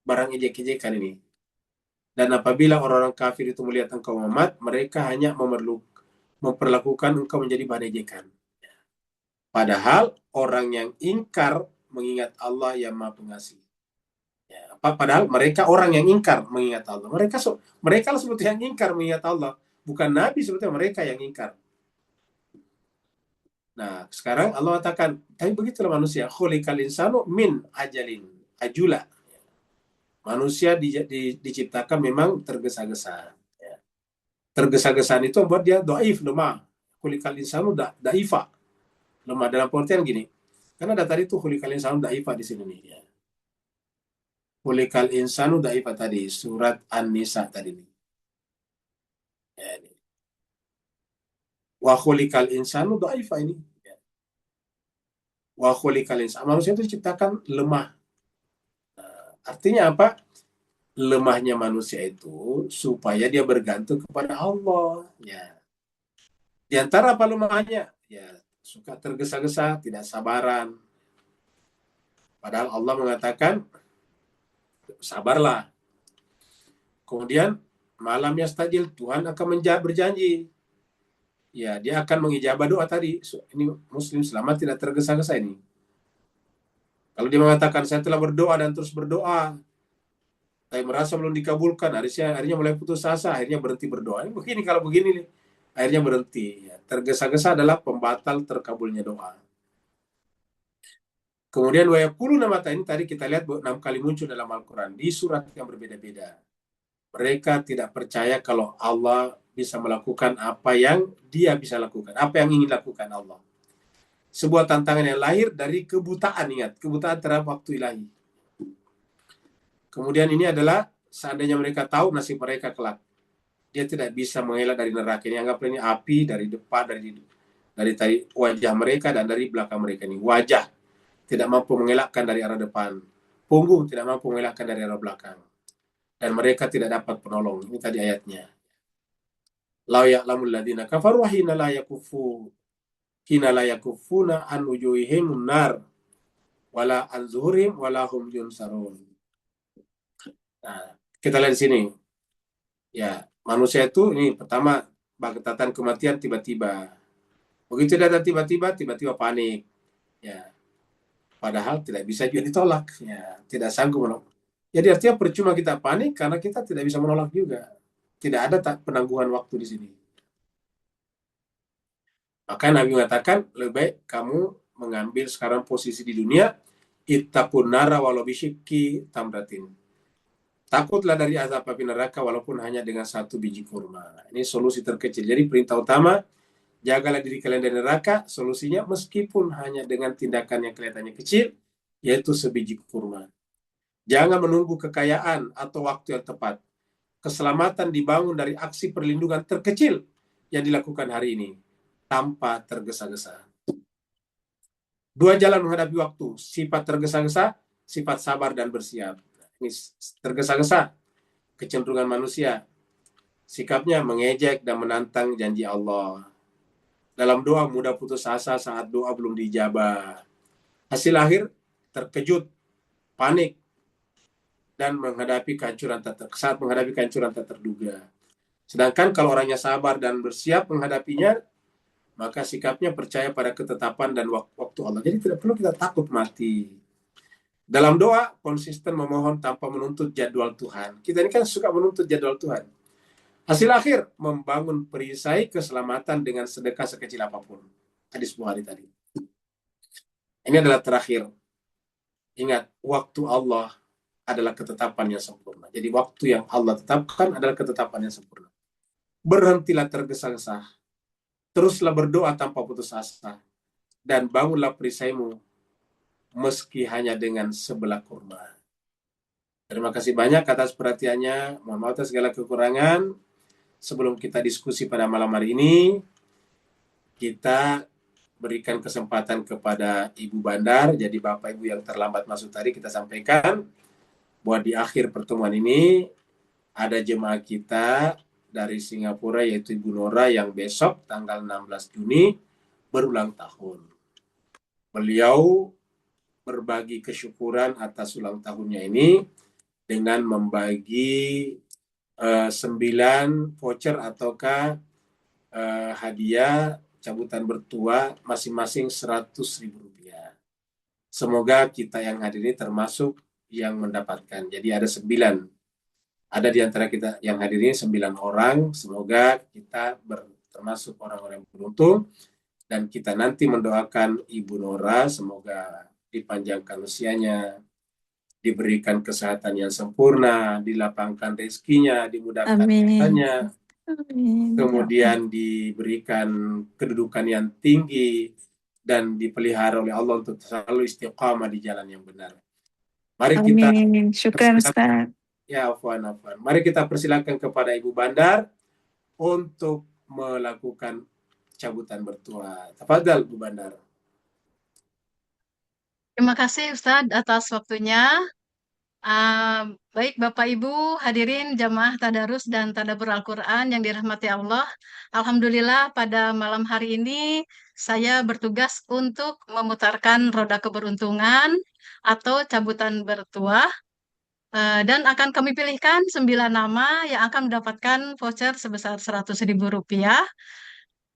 barang ejek-ejekan ini. Dan apabila orang-orang kafir itu melihat engkau Muhammad, mereka hanya memperlakukan engkau menjadi bahan ejekan. Padahal orang yang ingkar mengingat Allah yang Maha Pengasih. Ya, padahal mereka orang yang ingkar mengingat Allah. Mereka lah sebetulnya yang ingkar mengingat Allah. Bukan Nabi, sebetulnya mereka yang ingkar. Nah, sekarang Allah katakan, tapi begitulah manusia. Khuliqal insanu min ajalin, ajula. Manusia diciptakan memang tergesa-gesa. Ya. Tergesa-gesaan itu membuat dia dhaif, lemah. Khuliqal insanu dhaifa. Lemah dalam pengertian gini. Karena ada tadi tuh khuliqal insanu dhaifa di sini nih. Ya. Khuliqal insanu dhaifa tadi, surat An-Nisa tadi nih. Ya, ini. Wa khuliqal insanu dhaifa ini. Ya. Wa khuliqal insanu. Manusia itu diciptakan lemah. Artinya apa? Lemahnya manusia itu supaya dia bergantung kepada Allah. Ya. Di antara apa lemahnya? Ya, suka tergesa-gesa, tidak sabaran. Padahal Allah mengatakan, sabarlah. Kemudian, malam yastajil, Tuhan akan berjanji. Ya, dia akan mengijabah doa tadi. Ini Muslim selamat tidak tergesa-gesa ini. Kalau dia mengatakan, saya telah berdoa dan terus berdoa, tapi merasa belum dikabulkan, akhirnya mulai putus asa, akhirnya berhenti berdoa. Begini, kalau begini nih, akhirnya berhenti. Ya, tergesa-gesa adalah pembatal terkabulnya doa. Kemudian wa yaquluna mata, ini tadi kita lihat 6 kali muncul dalam Al-Quran di surat yang berbeda-beda. Mereka tidak percaya kalau Allah bisa melakukan apa yang dia bisa lakukan, apa yang ingin lakukan Allah. Sebuah tantangan yang lahir dari kebutaan, ingat, kebutaan terhadap waktu ilahi. Kemudian ini adalah seandainya mereka tahu nasib mereka kelak, dia tidak bisa mengelak dari neraka ini. Anggaplah ini api dari depan, dari wajah mereka dan dari belakang mereka ini. Wajah tidak mampu mengelakkan dari arah depan, punggung tidak mampu mengelakkan dari arah belakang, dan mereka tidak dapat penolong. Ini tadi ayatnya. La ya'lamul ladzina kafaru hina la yakufuna an wujuhihim nar wala an zuhurim wala hum yunsarun. Nah, kita lihat di sini. Ya, manusia itu ini pertama bagitatan kematian tiba-tiba. Begitu datang tiba-tiba panik. Ya, padahal tidak bisa juga ditolak. Ya, tidak sanggup menolak. Jadi artinya percuma kita panik karena kita tidak bisa menolak juga. Tidak ada penangguhan waktu di sini. Maka Nabi mengatakan, lebih baik kamu mengambil sekarang posisi di dunia, ittaqun nara walau bisyikki tamratin. Takutlah dari azab api neraka walaupun hanya dengan satu biji kurma. Ini solusi terkecil. Jadi perintah utama, jagalah diri kalian dari neraka. Solusinya meskipun hanya dengan tindakan yang kelihatannya kecil, yaitu sebiji kurma. Jangan menunggu kekayaan atau waktu yang tepat. Keselamatan dibangun dari aksi perlindungan terkecil yang dilakukan hari ini, tanpa tergesa-gesa. Dua jalan menghadapi waktu, sifat tergesa-gesa, sifat sabar dan bersiap. Ini tergesa-gesa, kecenderungan manusia, sikapnya mengejek dan menantang janji Allah. Dalam doa mudah putus asa saat doa belum dijabah. Hasil akhir terkejut, panik, dan saat menghadapi kehancuran tak terduga. Sedangkan kalau orangnya sabar dan bersiap menghadapinya, maka sikapnya percaya pada ketetapan dan waktu Allah. Jadi tidak perlu kita takut mati. Dalam doa, konsisten memohon tanpa menuntut jadwal Tuhan. Kita ini kan suka menuntut jadwal Tuhan. Hasil akhir, membangun perisai keselamatan dengan sedekah sekecil apapun. Hadis Bukhari tadi. Ini adalah terakhir. Ingat, waktu Allah adalah ketetapan yang sempurna. Jadi waktu yang Allah tetapkan adalah ketetapan yang sempurna. Berhentilah tergesa-gesa. Teruslah berdoa tanpa putus asa. Dan bangunlah perisaimu meski hanya dengan sebelah kurma. Terima kasih banyak atas perhatiannya. Mohon maaf atas segala kekurangan. Sebelum kita diskusi pada malam hari ini, kita berikan kesempatan kepada Ibu Bandar. Jadi Bapak Ibu yang terlambat masuk tadi, kita sampaikan bahwa di akhir pertemuan ini ada jemaah kita dari Singapura, yaitu Ibu Nora, yang besok tanggal 16 Juni berulang tahun. Beliau berbagi kesyukuran atas ulang tahunnya ini dengan membagi 9 voucher ataukah hadiah cabutan bertua masing-masing Rp100.000. Semoga kita yang hadir ini termasuk yang mendapatkan. Jadi ada 9. Ada di antara kita yang hadir ini 9 orang. Semoga kita termasuk orang-orang yang beruntung. Dan kita nanti mendoakan Ibu Nora, semoga dipanjangkan usianya, diberikan kesehatan yang sempurna, dilapangkan rezekinya, dimudahkan urusannya, kemudian diberikan kedudukan yang tinggi dan dipelihara oleh Allah untuk selalu istiqamah di jalan yang benar. Mari kita Syukran Ustaz. Ya, afwan. Mari kita persilakan kepada Ibu Bandar untuk melakukan cabutan bertuah. Tafadhal Bu Bandar. Terima kasih Ustadz atas waktunya. Baik Bapak Ibu hadirin jamaah tadarus dan tadabbur Al-Quran yang dirahmati Allah. Alhamdulillah pada malam hari ini saya bertugas untuk memutarkan roda keberuntungan atau cabutan bertuah. Dan akan kami pilihkan 9 nama yang akan mendapatkan voucher sebesar Rp100.000.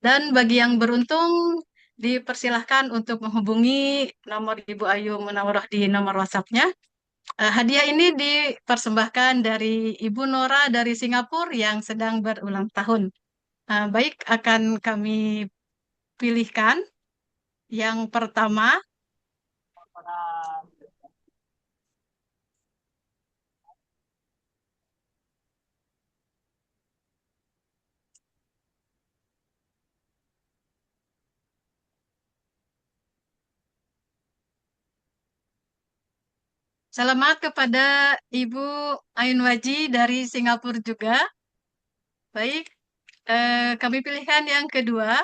Dan bagi yang beruntung dipersilahkan untuk menghubungi nomor Ibu Ayu Munawwaroh di nomor WhatsApp-nya. Hadiah ini dipersembahkan dari Ibu Nora dari Singapura yang sedang berulang tahun. Baik, akan kami pilihkan. Yang pertama, Selamat kepada Ibu Ain Waji dari Singapura juga. Baik, kami pilihkan yang kedua.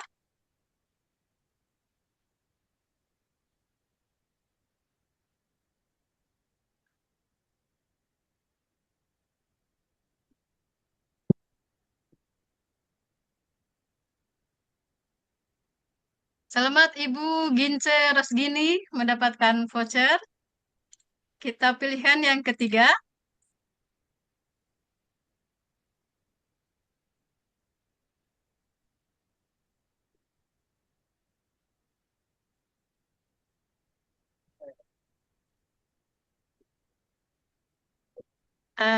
Selamat Ibu Gince Rosgini mendapatkan voucher. Kita pilihkan yang ketiga.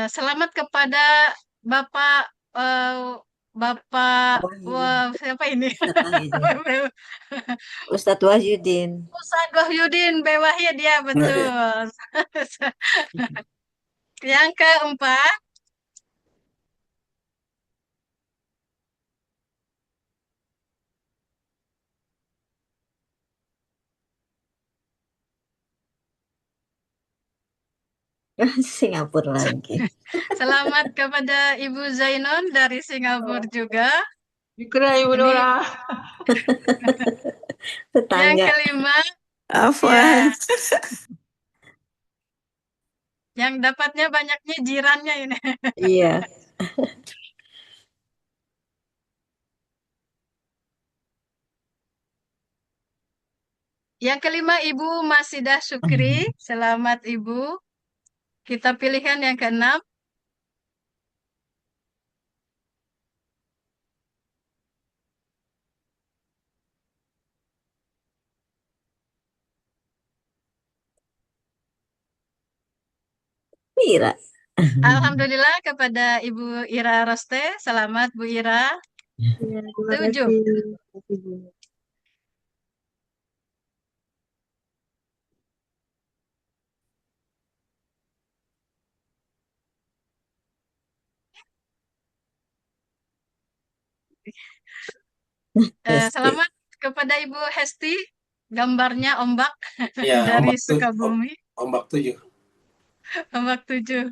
Selamat kepada Bapak Bapak siapa ini? Ustadz Wahyudin. Ustadz Wahyudin B. Wahid, ya betul. Yang keempat. Singapura lagi. Selamat kepada Ibu Zainon dari Singapura juga. Dikira Ibu Nora. Yang Tetangga. kelima. Afwan. Yang dapatnya banyaknya jirannya ini. Iya. Yang kelima Ibu Masidah Syukri. Selamat Ibu. Kita pilihkan yang keenam. Ira. Alhamdulillah kepada Ibu Ira Roste. Selamat Bu Ira. Ya, terima 7. kasih. Selamat kepada Ibu Hesti. Gambarnya ombak Ya, dari ombak Sukabumi. Ombak 7. Ombak 7.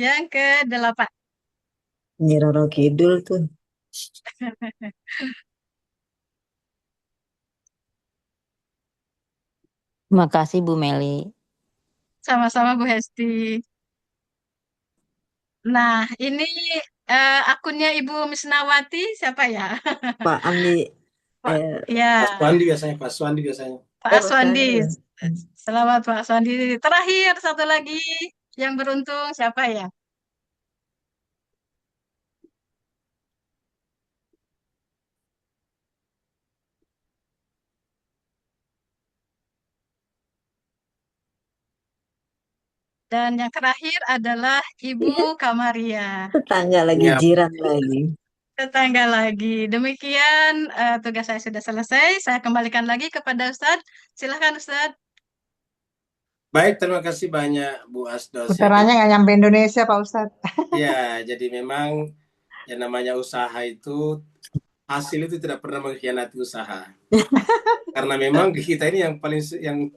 Yang ke-8. Nyi Roro Kidul tuh. Makasih Bu Meli. Sama-sama Bu Hesti. Nah, ini akunnya Ibu Misnawati siapa ya? Pak Andi. Ya, Pak Swandi biasanya. Pak Aswandi. Selamat Pak Aswandi. Terakhir satu lagi yang beruntung siapa ya? Dan yang terakhir adalah Ibu Kamaria. Tetangga lagi, jiran lagi. Tetangga lagi. Demikian tugas saya sudah selesai. Saya kembalikan lagi kepada Ustadz. Silahkan Ustadz. Baik, terima kasih banyak Bu Asdos. Putarannya nggak nyampe Indonesia Pak Ustadz. Ya, jadi memang yang namanya usaha itu, hasil itu tidak pernah mengkhianati usaha. Karena memang kita ini yang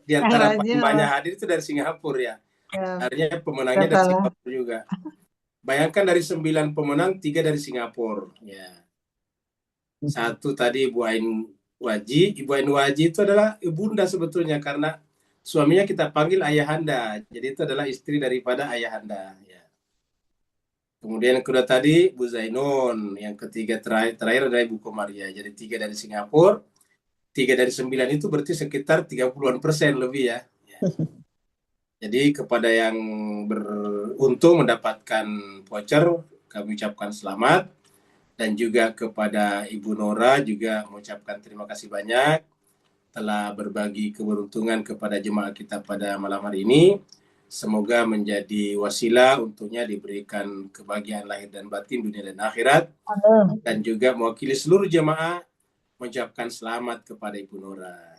di antara paling banyak hadir itu dari Singapura ya. Artinya pemenangnya dari Singapura juga. Bayangkan dari 9 pemenang, 3 dari Singapura. Ya. 1 tadi Ibu Ain Waji. Ibu Ain Waji itu adalah ibunda sebetulnya karena suaminya kita panggil ayahanda. Jadi itu adalah istri daripada ayahanda. Ya. Kemudian yang kedua tadi Bu Zainon. Yang ketiga terakhir adalah Ibu Komaria. Jadi 3 dari Singapura. 3 dari 9 itu berarti sekitar 30% lebih ya. Jadi kepada yang beruntung mendapatkan voucher, kami ucapkan selamat. Dan juga kepada Ibu Nora juga mengucapkan terima kasih banyak telah berbagi keberuntungan kepada jemaah kita pada malam hari ini. Semoga menjadi wasilah untuknya diberikan kebahagiaan lahir dan batin, dunia dan akhirat. Dan juga mewakili seluruh jemaah mengucapkan selamat kepada Ibu Nora.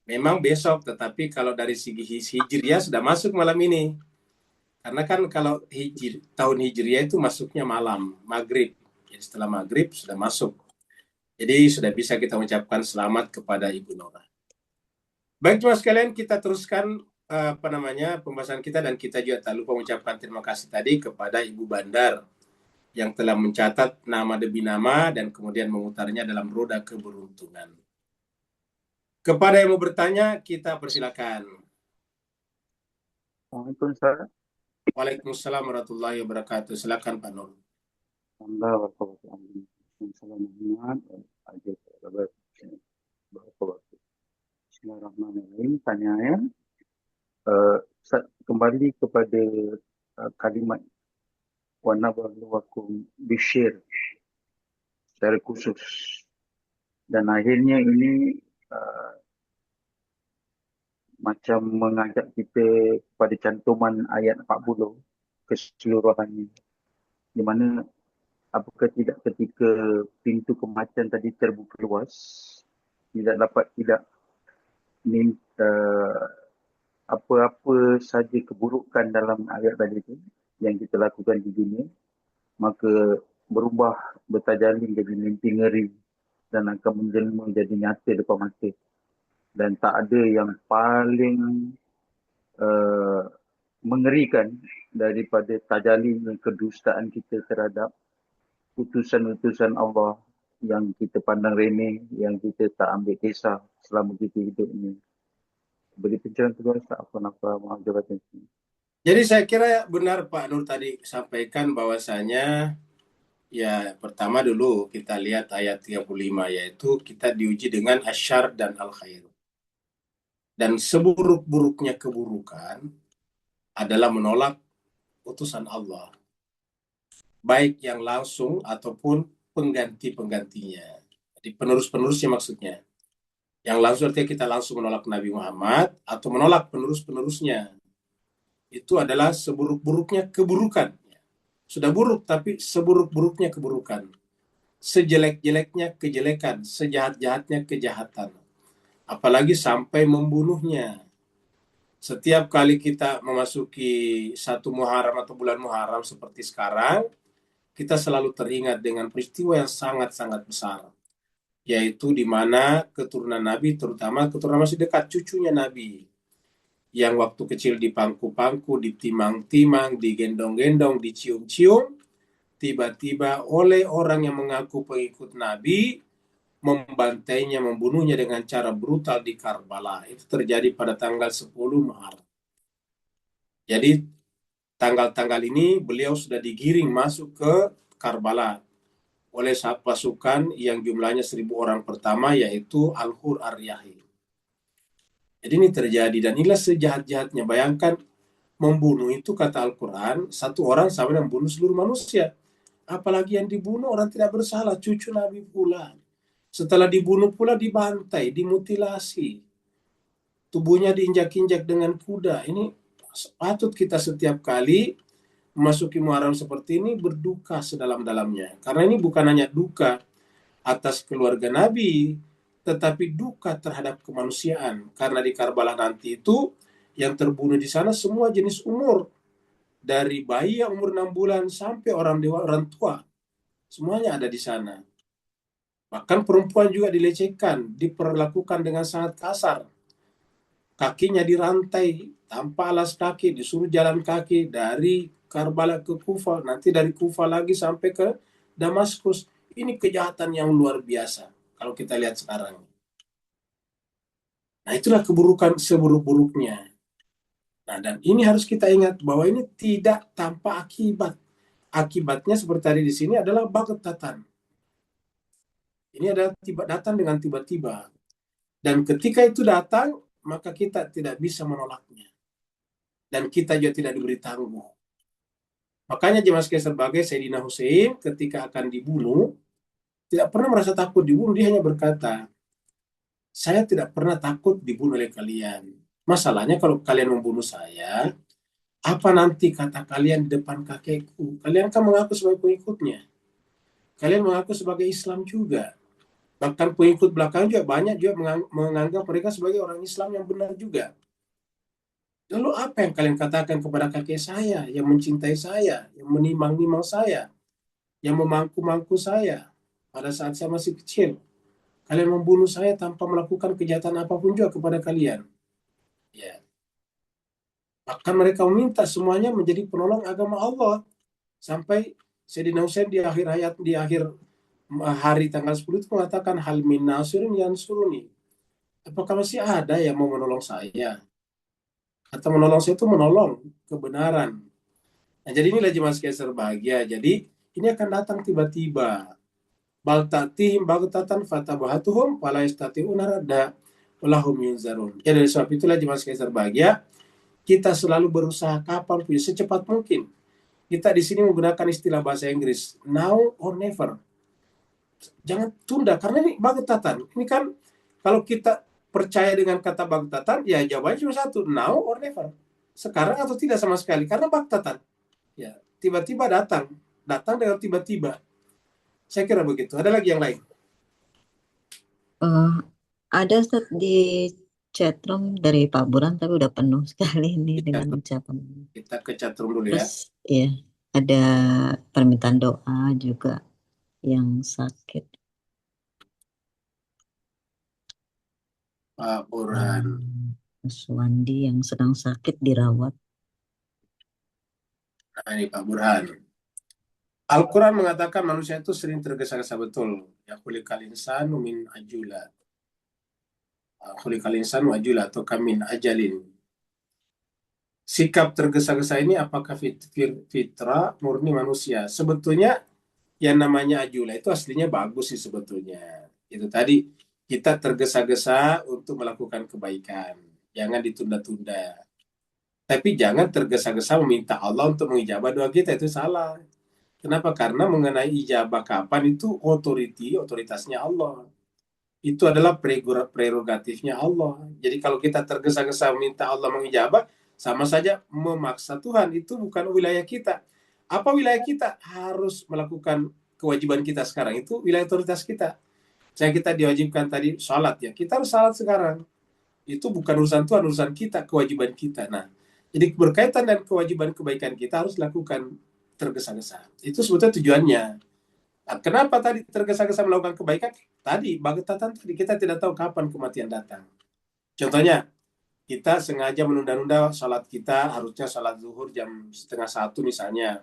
Memang besok, tetapi kalau dari segi Hijriah sudah masuk malam ini. Karena kan kalau tahun Hijriah itu masuknya malam, maghrib. Jadi setelah maghrib sudah masuk. Jadi sudah bisa kita mengucapkan selamat kepada Ibu Nora. Baik jemaah sekalian, kita teruskan pembahasan kita, dan kita juga tak lupa mengucapkan terima kasih tadi kepada Ibu Bandar yang telah mencatat nama demi nama dan kemudian memutarnya dalam roda keberuntungan. Kepada yang mau bertanya, kita persilakan. Waalaikumsalam. Waalaikumsalam warahmatullahi wabarakatuh. Silakan Pak Nur. Bismillahirrahmanirrahim. Pertanyaan, kembali kepada kalimat wa nabluwakum bisyir secara khusus, dan akhirnya ini macam mengajak kita pada cantuman ayat 40 keseluruhannya, di mana apakah tidak ketika pintu kematian tadi terbuka luas, tidak apa-apa saja keburukan dalam ayat tadi itu yang kita lakukan di dunia, maka berubah bertajalin jadi mimpi ngeri dan akan menjelma jadi nyata depan mata. Dan tak ada yang paling mengerikan daripada tajalin kedustaan kita terhadap utusan-utusan Allah yang kita pandang remeh, yang kita tak ambil kisah selama kita hidup ini. Beri pencerahan kedua, tak apa-apa, maaf jabatan sini. Jadi saya kira benar Pak Nur tadi sampaikan bahwasanya ya pertama dulu kita lihat ayat 35, yaitu kita diuji dengan asyar dan al-khair. Dan seburuk-buruknya keburukan adalah menolak utusan Allah, baik yang langsung ataupun pengganti-penggantinya. Jadi penerus-penerusnya maksudnya. Yang langsung artinya kita langsung menolak Nabi Muhammad atau menolak penerus-penerusnya. Itu adalah seburuk-buruknya keburukan. Sudah buruk, tapi seburuk-buruknya keburukan. Sejelek-jeleknya kejelekan, sejahat-jahatnya kejahatan. Apalagi sampai membunuhnya. Setiap kali kita memasuki satu Muharram atau bulan Muharram seperti sekarang, kita selalu teringat dengan peristiwa yang sangat-sangat besar. Yaitu di mana keturunan Nabi, terutama keturunan masih dekat, cucunya Nabi, yang waktu kecil dipangku-pangku, ditimang-timang, digendong-gendong, dicium-cium, tiba-tiba oleh orang yang mengaku pengikut Nabi, membantainya, membunuhnya dengan cara brutal di Karbala. Itu terjadi pada tanggal 10 Muharram. Jadi tanggal-tanggal ini beliau sudah digiring masuk ke Karbala oleh pasukan yang jumlahnya 1.000 orang pertama, yaitu Al-Hur Ar-Riyahil. Jadi ini terjadi, dan inilah sejahat-jahatnya. Bayangkan, membunuh itu kata Al-Quran, satu orang sama dengan membunuh seluruh manusia. Apalagi yang dibunuh orang tidak bersalah, cucu Nabi pula. Setelah dibunuh pula dibantai, dimutilasi. Tubuhnya diinjak-injak dengan kuda. Ini patut kita setiap kali memasuki Muharram seperti ini berduka sedalam-dalamnya. Karena ini bukan hanya duka atas keluarga Nabi, tetapi duka terhadap kemanusiaan. Karena di Karbala nanti itu yang terbunuh di sana semua jenis umur. Dari bayi yang umur 6 bulan sampai orang tua. Semuanya ada di sana. Bahkan perempuan juga dilecehkan, diperlakukan dengan sangat kasar. Kakinya dirantai tanpa alas kaki, disuruh jalan kaki dari Karbala ke Kufa, nanti dari Kufa lagi sampai ke Damaskus. Ini kejahatan yang luar biasa kalau kita lihat sekarang. Nah, itulah keburukan seburuk-buruknya. Nah, dan ini harus kita ingat bahwa ini tidak tanpa akibat. Akibatnya seperti tadi di sini adalah baghtatan. Ini adalah datang dengan tiba-tiba. Dan ketika itu datang, maka kita tidak bisa menolaknya. Dan kita juga tidak diberi tangguh. Makanya jemaah sekalian, sebagai Sayyidina Hussein ketika akan dibunuh, tidak pernah merasa takut dibunuh. Dia hanya berkata, saya tidak pernah takut dibunuh oleh kalian. Masalahnya kalau kalian membunuh saya, apa nanti kata kalian di depan kakekku? Kalian kan mengaku sebagai pengikutnya. Kalian mengaku sebagai Islam juga. Bahkan pengikut belakang juga banyak juga menganggap mereka sebagai orang Islam yang benar juga. Lalu apa yang kalian katakan kepada kakek saya, yang mencintai saya, yang menimang-nimang saya, yang memangku-mangku saya pada saat saya masih kecil? Kalian membunuh saya tanpa melakukan kejahatan apapun juga kepada kalian. Ya. Bahkan mereka meminta semuanya menjadi penolong agama Allah. Sampai Sayyidina Husain di akhir hari tanggal 10 itu mengatakan hal min nasirin yansuruni. Apakah masih ada yang mau menolong saya? Kata menolong saya itu menolong kebenaran. Nah, jadi inilah jemaah sekalian berbahagia. Jadi ini akan datang tiba-tiba. Bal ta'tihim baghtatan fatabahatuhum wa la yastati'una radda wa lahum yunzarun. Ya, dari sebab itulah jemaah sekalian berbahagia, kita selalu berusaha kapan pun secepat mungkin. Kita di sini menggunakan istilah bahasa Inggris, now or never. Jangan tunda, karena ini baghtatan. Ini kan kalau kita percaya dengan kata baghtatan, ya jawabannya cuma satu, now or never. Sekarang atau tidak sama sekali, karena baghtatan. Ya, tiba-tiba datang dengan tiba-tiba. Saya kira begitu. Ada lagi yang lain? Ada Ustaz di chatroom dari Pak Buran, tapi udah penuh sekali ini dengan ucapan. Kita ke chatroom dulu ya. Terus ya, ada permintaan doa juga yang sakit. Pak Burhan. Mas Wandi yang sedang sakit dirawat. Nah, ini Pak Burhan. Al-Quran mengatakan manusia itu sering tergesa-gesa, betul. Ya khuliqal insanu min ajula. Khuliqal insanu ajula atau kamin ajalin. Sikap tergesa-gesa ini apakah fitrah murni manusia? Sebetulnya yang namanya ajula itu aslinya bagus sih sebetulnya. Itu tadi kita tergesa-gesa untuk melakukan kebaikan. Jangan ditunda-tunda. Tapi jangan tergesa-gesa meminta Allah untuk mengijabah doa kita, itu salah. Kenapa? Karena mengenai ijabah kapan itu otoritasnya Allah. Itu adalah prerogatifnya Allah. Jadi kalau kita tergesa-gesa meminta Allah mengijabah, sama saja memaksa Tuhan. Itu bukan wilayah kita. Apa wilayah kita? Harus melakukan kewajiban kita sekarang. Itu wilayah otoritas kita. Saya kita diwajibkan tadi sholat ya. Kita harus sholat sekarang. Itu bukan urusan Tuhan, urusan kita, kewajiban kita. Nah, jadi berkaitan dengan kewajiban kebaikan kita harus lakukan tergesa-gesa. Itu sebetulnya tujuannya. Nah, kenapa tadi tergesa-gesa melakukan kebaikan? Tadi, baghtatan tadi, kita tidak tahu kapan kematian datang. Contohnya, kita sengaja menunda-nunda sholat kita, harusnya sholat zuhur jam 12:30 misalnya.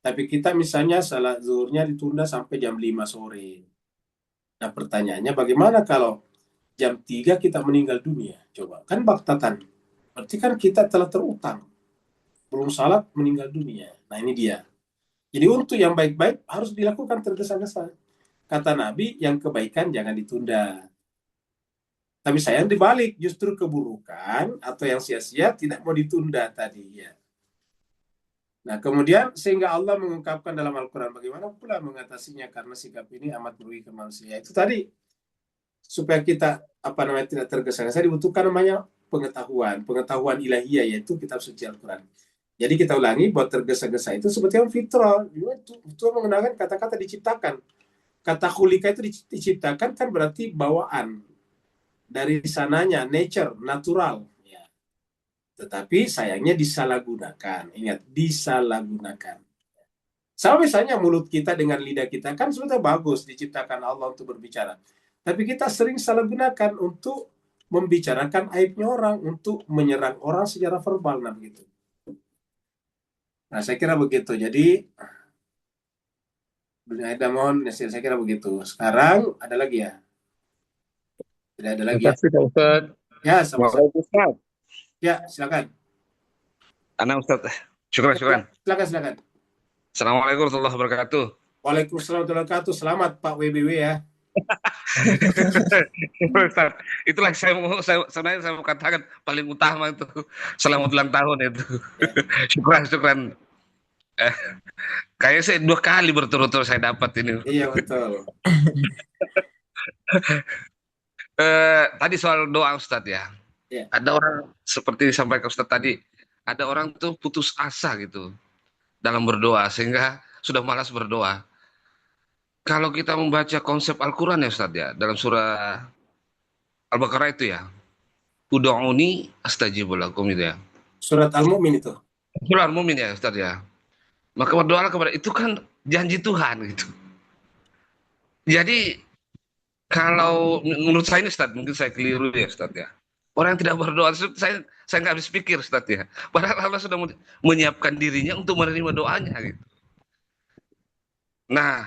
Tapi kita misalnya sholat zuhurnya ditunda sampai jam 5 sore. Nah, pertanyaannya bagaimana kalau jam 3 kita meninggal dunia? Coba, kan baghtatan. Berarti kan kita telah terutang. Belum salat meninggal dunia. Nah, ini dia. Jadi untuk yang baik-baik harus dilakukan tergesa-gesa. Kata Nabi, yang kebaikan jangan ditunda. Tapi sayang dibalik, justru keburukan atau yang sia-sia tidak mau ditunda tadi ya. Nah, kemudian sehingga Allah mengungkapkan dalam Al-Quran bagaimana pula mengatasinya, karena sikap ini amat merugikan manusia. Itu tadi, supaya kita tidak tergesa-gesa dibutuhkan namanya pengetahuan ilahiyah, yaitu kitab suci Al-Quran. Jadi kita ulangi bahwa tergesa-gesa itu sebetulnya fitrah. Itu menggunakan kata-kata diciptakan. Kata khulika itu diciptakan kan berarti bawaan. Dari sananya, nature, natural. Ya. Tetapi sayangnya disalahgunakan. Ingat, disalahgunakan. Sama misalnya mulut kita dengan lidah kita kan sebetulnya bagus, diciptakan Allah untuk berbicara. Tapi kita sering salah gunakan untuk membicarakan aibnya orang, untuk menyerang orang secara verbal. Nah, begitu. Nah, saya kira begitu. Jadi, saya kira begitu. Sekarang ada lagi ya? Tidak ada lagi ya? Pak Ustadz. Ya, sama-sama. Ustadz. Ya, silakan. Ana Ustadz. Syukur. Silakan. Assalamualaikum warahmatullahi wabarakatuh. Waalaikumsalam warahmatullahi wabarakatuh. Selamat Pak WBW ya. Ustaz, itulah sebenarnya saya mau katakan paling utama itu selamat ulang tahun itu. Syukran. Kayaknya saya 2 kali berturut-turut saya dapat ini. Iya betul. Tadi soal doa Ustadz ya. Ya. Ada orang seperti disampaikan Ustadz tadi, ada orang tuh putus asa gitu dalam berdoa sehingga sudah malas berdoa. Kalau kita membaca konsep Al-Quran ya Ustadz ya, dalam surah Al-Baqarah itu ya, ud'uni astajib lakum itu ya. Surat Al-Mu'min itu. Surah Al-Mu'min ya Ustadz ya. Maka berdoa kepada itu kan janji Tuhan gitu. Jadi kalau menurut saya ini Ustadz, mungkin saya keliru ya Ustadz ya. Orang yang tidak berdoa, saya nggak habis pikir, Ustaz ya. Padahal Allah sudah menyiapkan dirinya untuk menerima doanya gitu. Nah,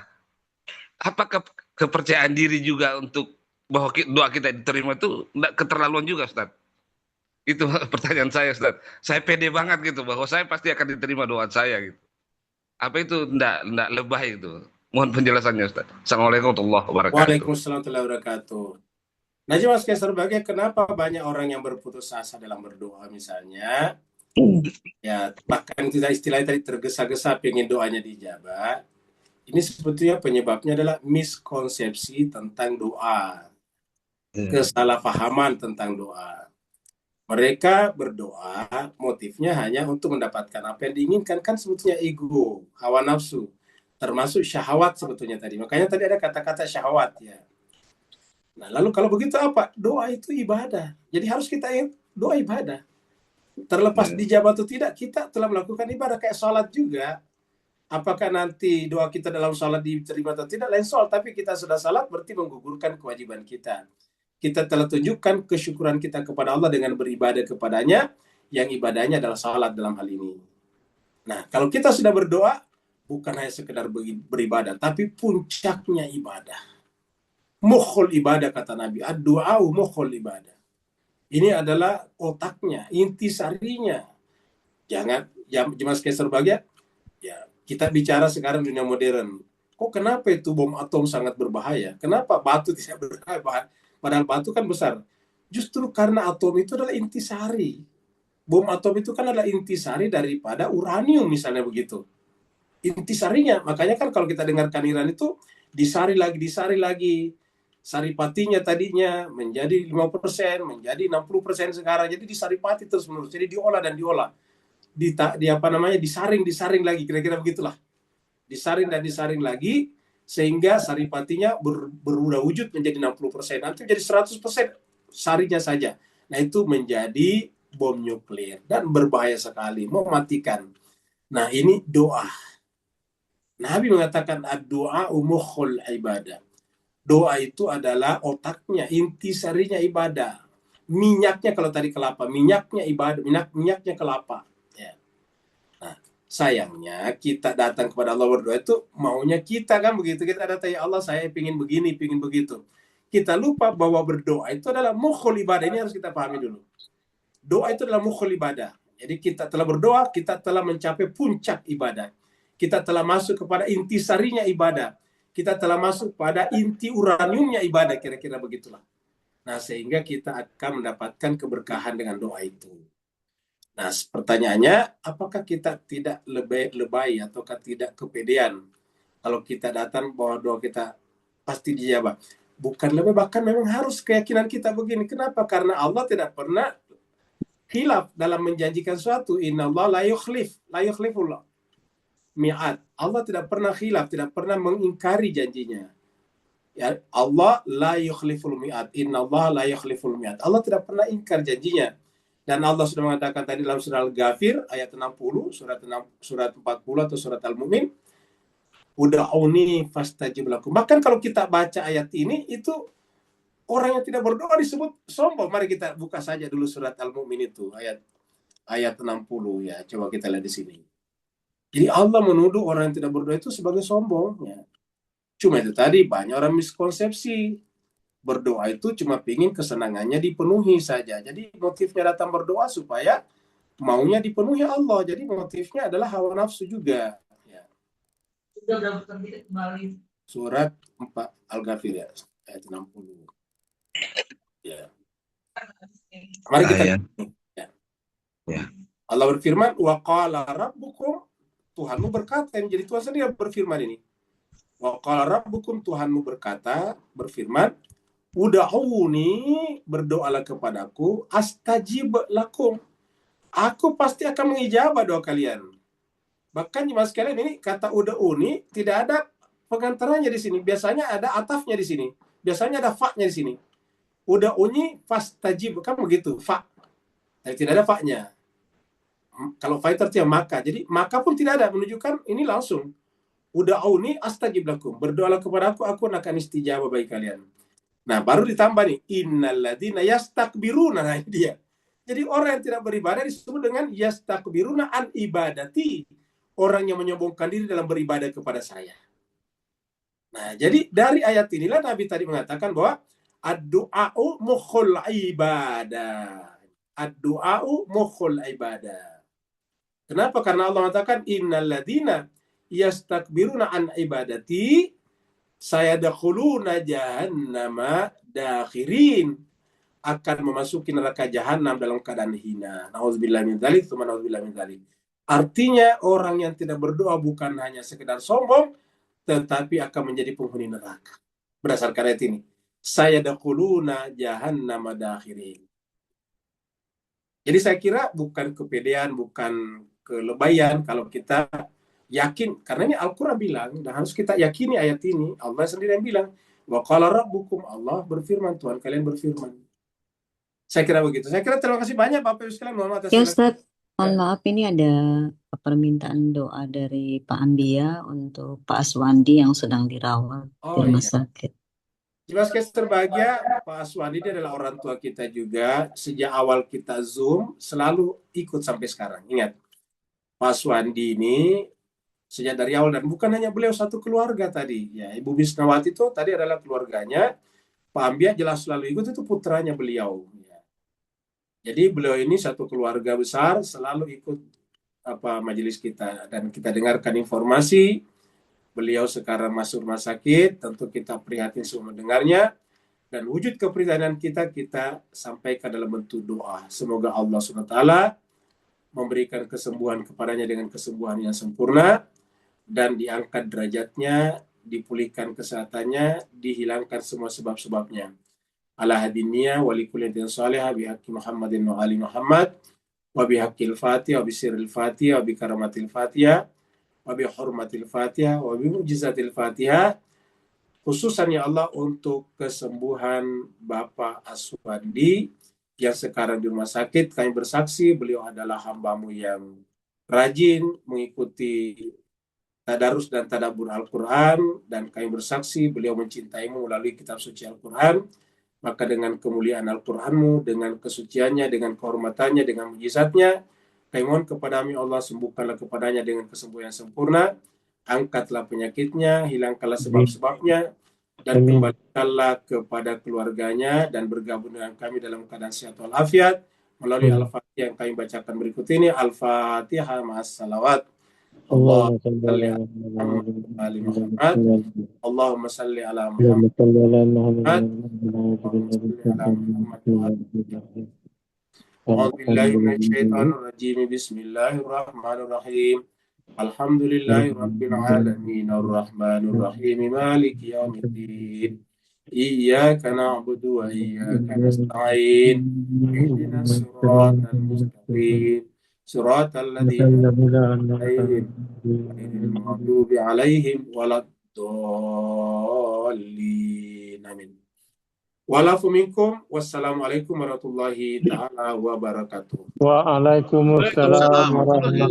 apakah kepercayaan diri juga untuk bahwa doa kita diterima itu enggak keterlaluan juga, Ustaz? Itu pertanyaan saya, Ustaz. Saya pede banget gitu bahwa saya pasti akan diterima doa saya gitu. Apa itu enggak lebay itu? Mohon penjelasannya, Ustaz. Assalamualaikum warahmatullahi wabarakatuh. Waalaikumsalam warahmatullahi wabarakatuh. Nah, Mas sebagai kenapa banyak orang yang berputus asa dalam berdoa misalnya, ya bahkan tidak istilahnya tadi tergesa-gesa pengen doanya dijabah. Ini sebetulnya penyebabnya adalah miskonsepsi tentang doa, kesalahpahaman tentang doa. Mereka berdoa motifnya hanya untuk mendapatkan apa yang diinginkan, kan sebetulnya ego, hawa nafsu, termasuk syahwat sebetulnya tadi. Makanya tadi ada kata-kata syahwat ya. Nah, lalu kalau begitu apa? Doa itu ibadah. Jadi harus kita doa ibadah. Terlepas dijawab atau tidak, kita telah melakukan ibadah kayak sholat juga. Apakah nanti doa kita dalam sholat diterima atau tidak, lain soal. Tapi kita sudah sholat berarti menggugurkan kewajiban kita. Kita telah tunjukkan kesyukuran kita kepada Allah dengan beribadah kepadanya, yang ibadahnya adalah sholat dalam hal ini. Nah, kalau kita sudah berdoa, bukan hanya sekedar beribadah, tapi puncaknya ibadah. Mukhul ibadah kata Nabi, ad-du'au mukhul ibadah. Ini adalah otaknya, intisarinya. Jangan, jemaah sekalian berbahagia, ya kita bicara sekarang dunia modern. Kok kenapa itu bom atom sangat berbahaya? Kenapa batu tidak berbahaya? Padahal batu kan besar. Justru karena atom itu adalah intisari. Bom atom itu kan adalah intisari daripada uranium misalnya begitu. Intisarinya, makanya kan kalau kita dengarkan Iran itu disari lagi. Saripatinya tadinya menjadi 5%, menjadi 60% sekarang. Jadi disaripati terus menerus. Jadi diolah. Disaring lagi, kira-kira begitulah. Disaring lagi sehingga saripatinya berubah wujud menjadi 60%. Nanti jadi 100% sarinya saja. Nah, itu menjadi bom nuklir dan berbahaya sekali, mematikan. Nah, ini doa. Nabi mengatakan ad-du'a mukhul ibadah. Doa itu adalah otaknya, intisarinya ibadah. Minyaknya kalau tadi kelapa, minyaknya ibadah, minyaknya kelapa. Ya. Nah, sayangnya kita datang kepada Allah berdoa itu maunya kita kan begitu. Kita datang, ya Allah saya ingin begini, ingin begitu. Kita lupa bahwa berdoa itu adalah mukhul ibadah. Ini harus kita pahami dulu. Doa itu adalah mukhul ibadah. Jadi kita telah berdoa, kita telah mencapai puncak ibadah. Kita telah masuk kepada intisarinya ibadah. Kita telah masuk pada inti uraniumnya ibadah, kira-kira begitulah. Nah, sehingga kita akan mendapatkan keberkahan dengan doa itu. Nah, pertanyaannya, apakah kita tidak lebay ataukah tidak kepedean kalau kita datang bahwa doa kita pasti dijawab? Bukan lebay, bahkan memang harus keyakinan kita begini. Kenapa? Karena Allah tidak pernah khilaf dalam menjanjikan sesuatu. Innallaha la yukhlifullah mi'ad. Allah tidak pernah khilaf, tidak pernah mengingkari janjinya. Ya, Allah la yukhliful mi'ad. Innallaha la yukhliful mi'ad. Allah tidak pernah ingkar janjinya. Dan Allah sudah mengatakan tadi dalam surah Al-Ghafir ayat 60, surat 40 atau surat Al-Mu'min, ud'auni fastajib lakum. Bahkan kalau kita baca ayat ini, itu orang yang tidak berdoa disebut sombong. Mari kita buka saja dulu surat Al-Mu'min itu ayat 60 ya. Coba kita lihat di sini. Jadi Allah menuduh orang yang tidak berdoa itu sebagai sombong. Ya. Cuma itu tadi banyak orang miskonsepsi. Berdoa itu cuma pingin kesenangannya dipenuhi saja. Jadi motifnya datang berdoa supaya maunya dipenuhi Allah. Jadi motifnya adalah hawa nafsu juga. Ya. Surat 4 Al-Ghafir ya, ayat 60. Ya. Mari kita ya. Allah berfirman, wa qala rabbukum, Tuhanmu berkata, yang jadi Tuhan sendiri berfirman ini. Wa qala rabbukum, Tuhanmu berfirman, uda'uni, berdoalah kepadaku, astajib lakum. Aku pasti akan mengijabah doa kalian. Bahkan jemaah sekalian ini kata uda'uni tidak ada pengantaranya di sini. Biasanya ada atafnya di sini. Biasanya ada fa-nya di sini. Uda'uni fastajib, kan begitu, fa. Tapi tidak ada fa-nya. Kalau fa itu artinya maka. Jadi maka pun tidak ada, menunjukkan ini langsung. Uda'uni astajib lakum. Berdoalah kepada aku akan istijabah bagi kalian. Nah, baru ditambah nih, innalladzina yastakbiruna. Nah, ini dia. Jadi orang yang tidak beribadah disebut dengan yastakbiruna an ibadati. Orang yang menyombongkan diri dalam beribadah kepada saya. Nah, jadi dari ayat inilah Nabi tadi mengatakan bahwa ad-du'a'u mukhul ibadah. Ad-du'a'u mukhul ibadah. Kenapa? Karena Allah mengatakan innalladzina yastakbiruna an ibadati sayadkhuluna jahannama dakhirin, akan memasuki neraka jahanam dalam keadaan hina. Nauzubillahi min dzalik, tsumma nauzubillahi min dzalik. Artinya orang yang tidak berdoa bukan hanya sekedar sombong, tetapi akan menjadi penghuni neraka. Berdasarkan ayat ini, sayadkhuluna jahannama dakhirin. Jadi saya kira bukan kepedean, bukan kelebayan kalau kita yakin, karena ini Al-Quran bilang, dan harus kita yakini ayat ini. Allah sendiri yang bilang, wa qala rabbukum, Allah berfirman, Tuhan kalian berfirman. Saya kira begitu. Saya kira terima kasih banyak Bapak Ibu sekalian. Mohon maaf atas Ya segala- Ustadz, mohon maaf ini ada permintaan doa dari Pak Ambia untuk Pak Aswandi yang sedang dirawat di Oh rumah iya. sakit. Jelas terbahagia, Pak Aswandi dia adalah orang tua kita juga. Sejak awal kita Zoom, selalu ikut sampai sekarang. Ingat, Pak Aswandi ini sejak dari awal, dan bukan hanya beliau satu keluarga tadi. Ya, Ibu Bisnawati itu tadi adalah keluarganya. Pak Ambia jelas selalu ikut, itu putranya beliau. Ya. Jadi beliau ini satu keluarga besar, selalu ikut majelis kita, dan kita dengarkan informasi. Beliau sekarang masuk rumah sakit, tentu kita prihatin semua mendengarnya, dan wujud keprihatinan kita sampaikan dalam bentuk doa. Semoga Allah SWT memberikan kesembuhan kepadanya dengan kesembuhan yang sempurna, dan diangkat derajatnya, dipulihkan kesehatannya, dihilangkan semua sebab-sebabnya. Ala hadiniya wa likuliyatin salihah bihaqqi Muhammadin wa ali Muhammad wa bihaqqil Fatihah wa bisirril Fatihah wa bikaramatil Fatihah wa bihurmatil Fatihah wa bimujizatil Fatihah. Khususan ya Allah untuk kesembuhan Bapak Aswandi yang sekarang di rumah sakit. Kami bersaksi beliau adalah hamba-Mu yang rajin mengikuti tadarus dan tadabbur Al-Quran, dan kami bersaksi beliau mencintai-Mu melalui kitab suci Al-Quran. Maka dengan kemuliaan Al-Quran-Mu, dengan kesuciannya, dengan kehormatannya, dengan mujizatnya, kami mohon kepada-Mu Allah, sembuhkanlah kepadanya dengan kesembuhan yang sempurna, angkatlah penyakitnya, hilangkanlah sebab-sebabnya, dan kembalikanlah kepada keluarganya, dan bergabung dengan kami dalam keadaan sehat walafiat melalui Al-Fatihah yang kami bacakan berikut ini. Al-Fatihah ma'as salawat. Allahumma salli ala Muhammad. Bismillahirrahmanirrahim. Alhamdulillahi rabbil alamin arrahmanir rahim maliki yaumiddin. Iyyaka na'budu wa iyyaka nasta'in. Ihdinas siratal mustaqim. Siratal ladzina ghairil maghdubi 'alaihim waladdallin. Amin. Wa'alafu minkum. Wassalamualaikum warahmatullahi ta'ala wabarakatuh. Waalaikumsalam warahmatullahi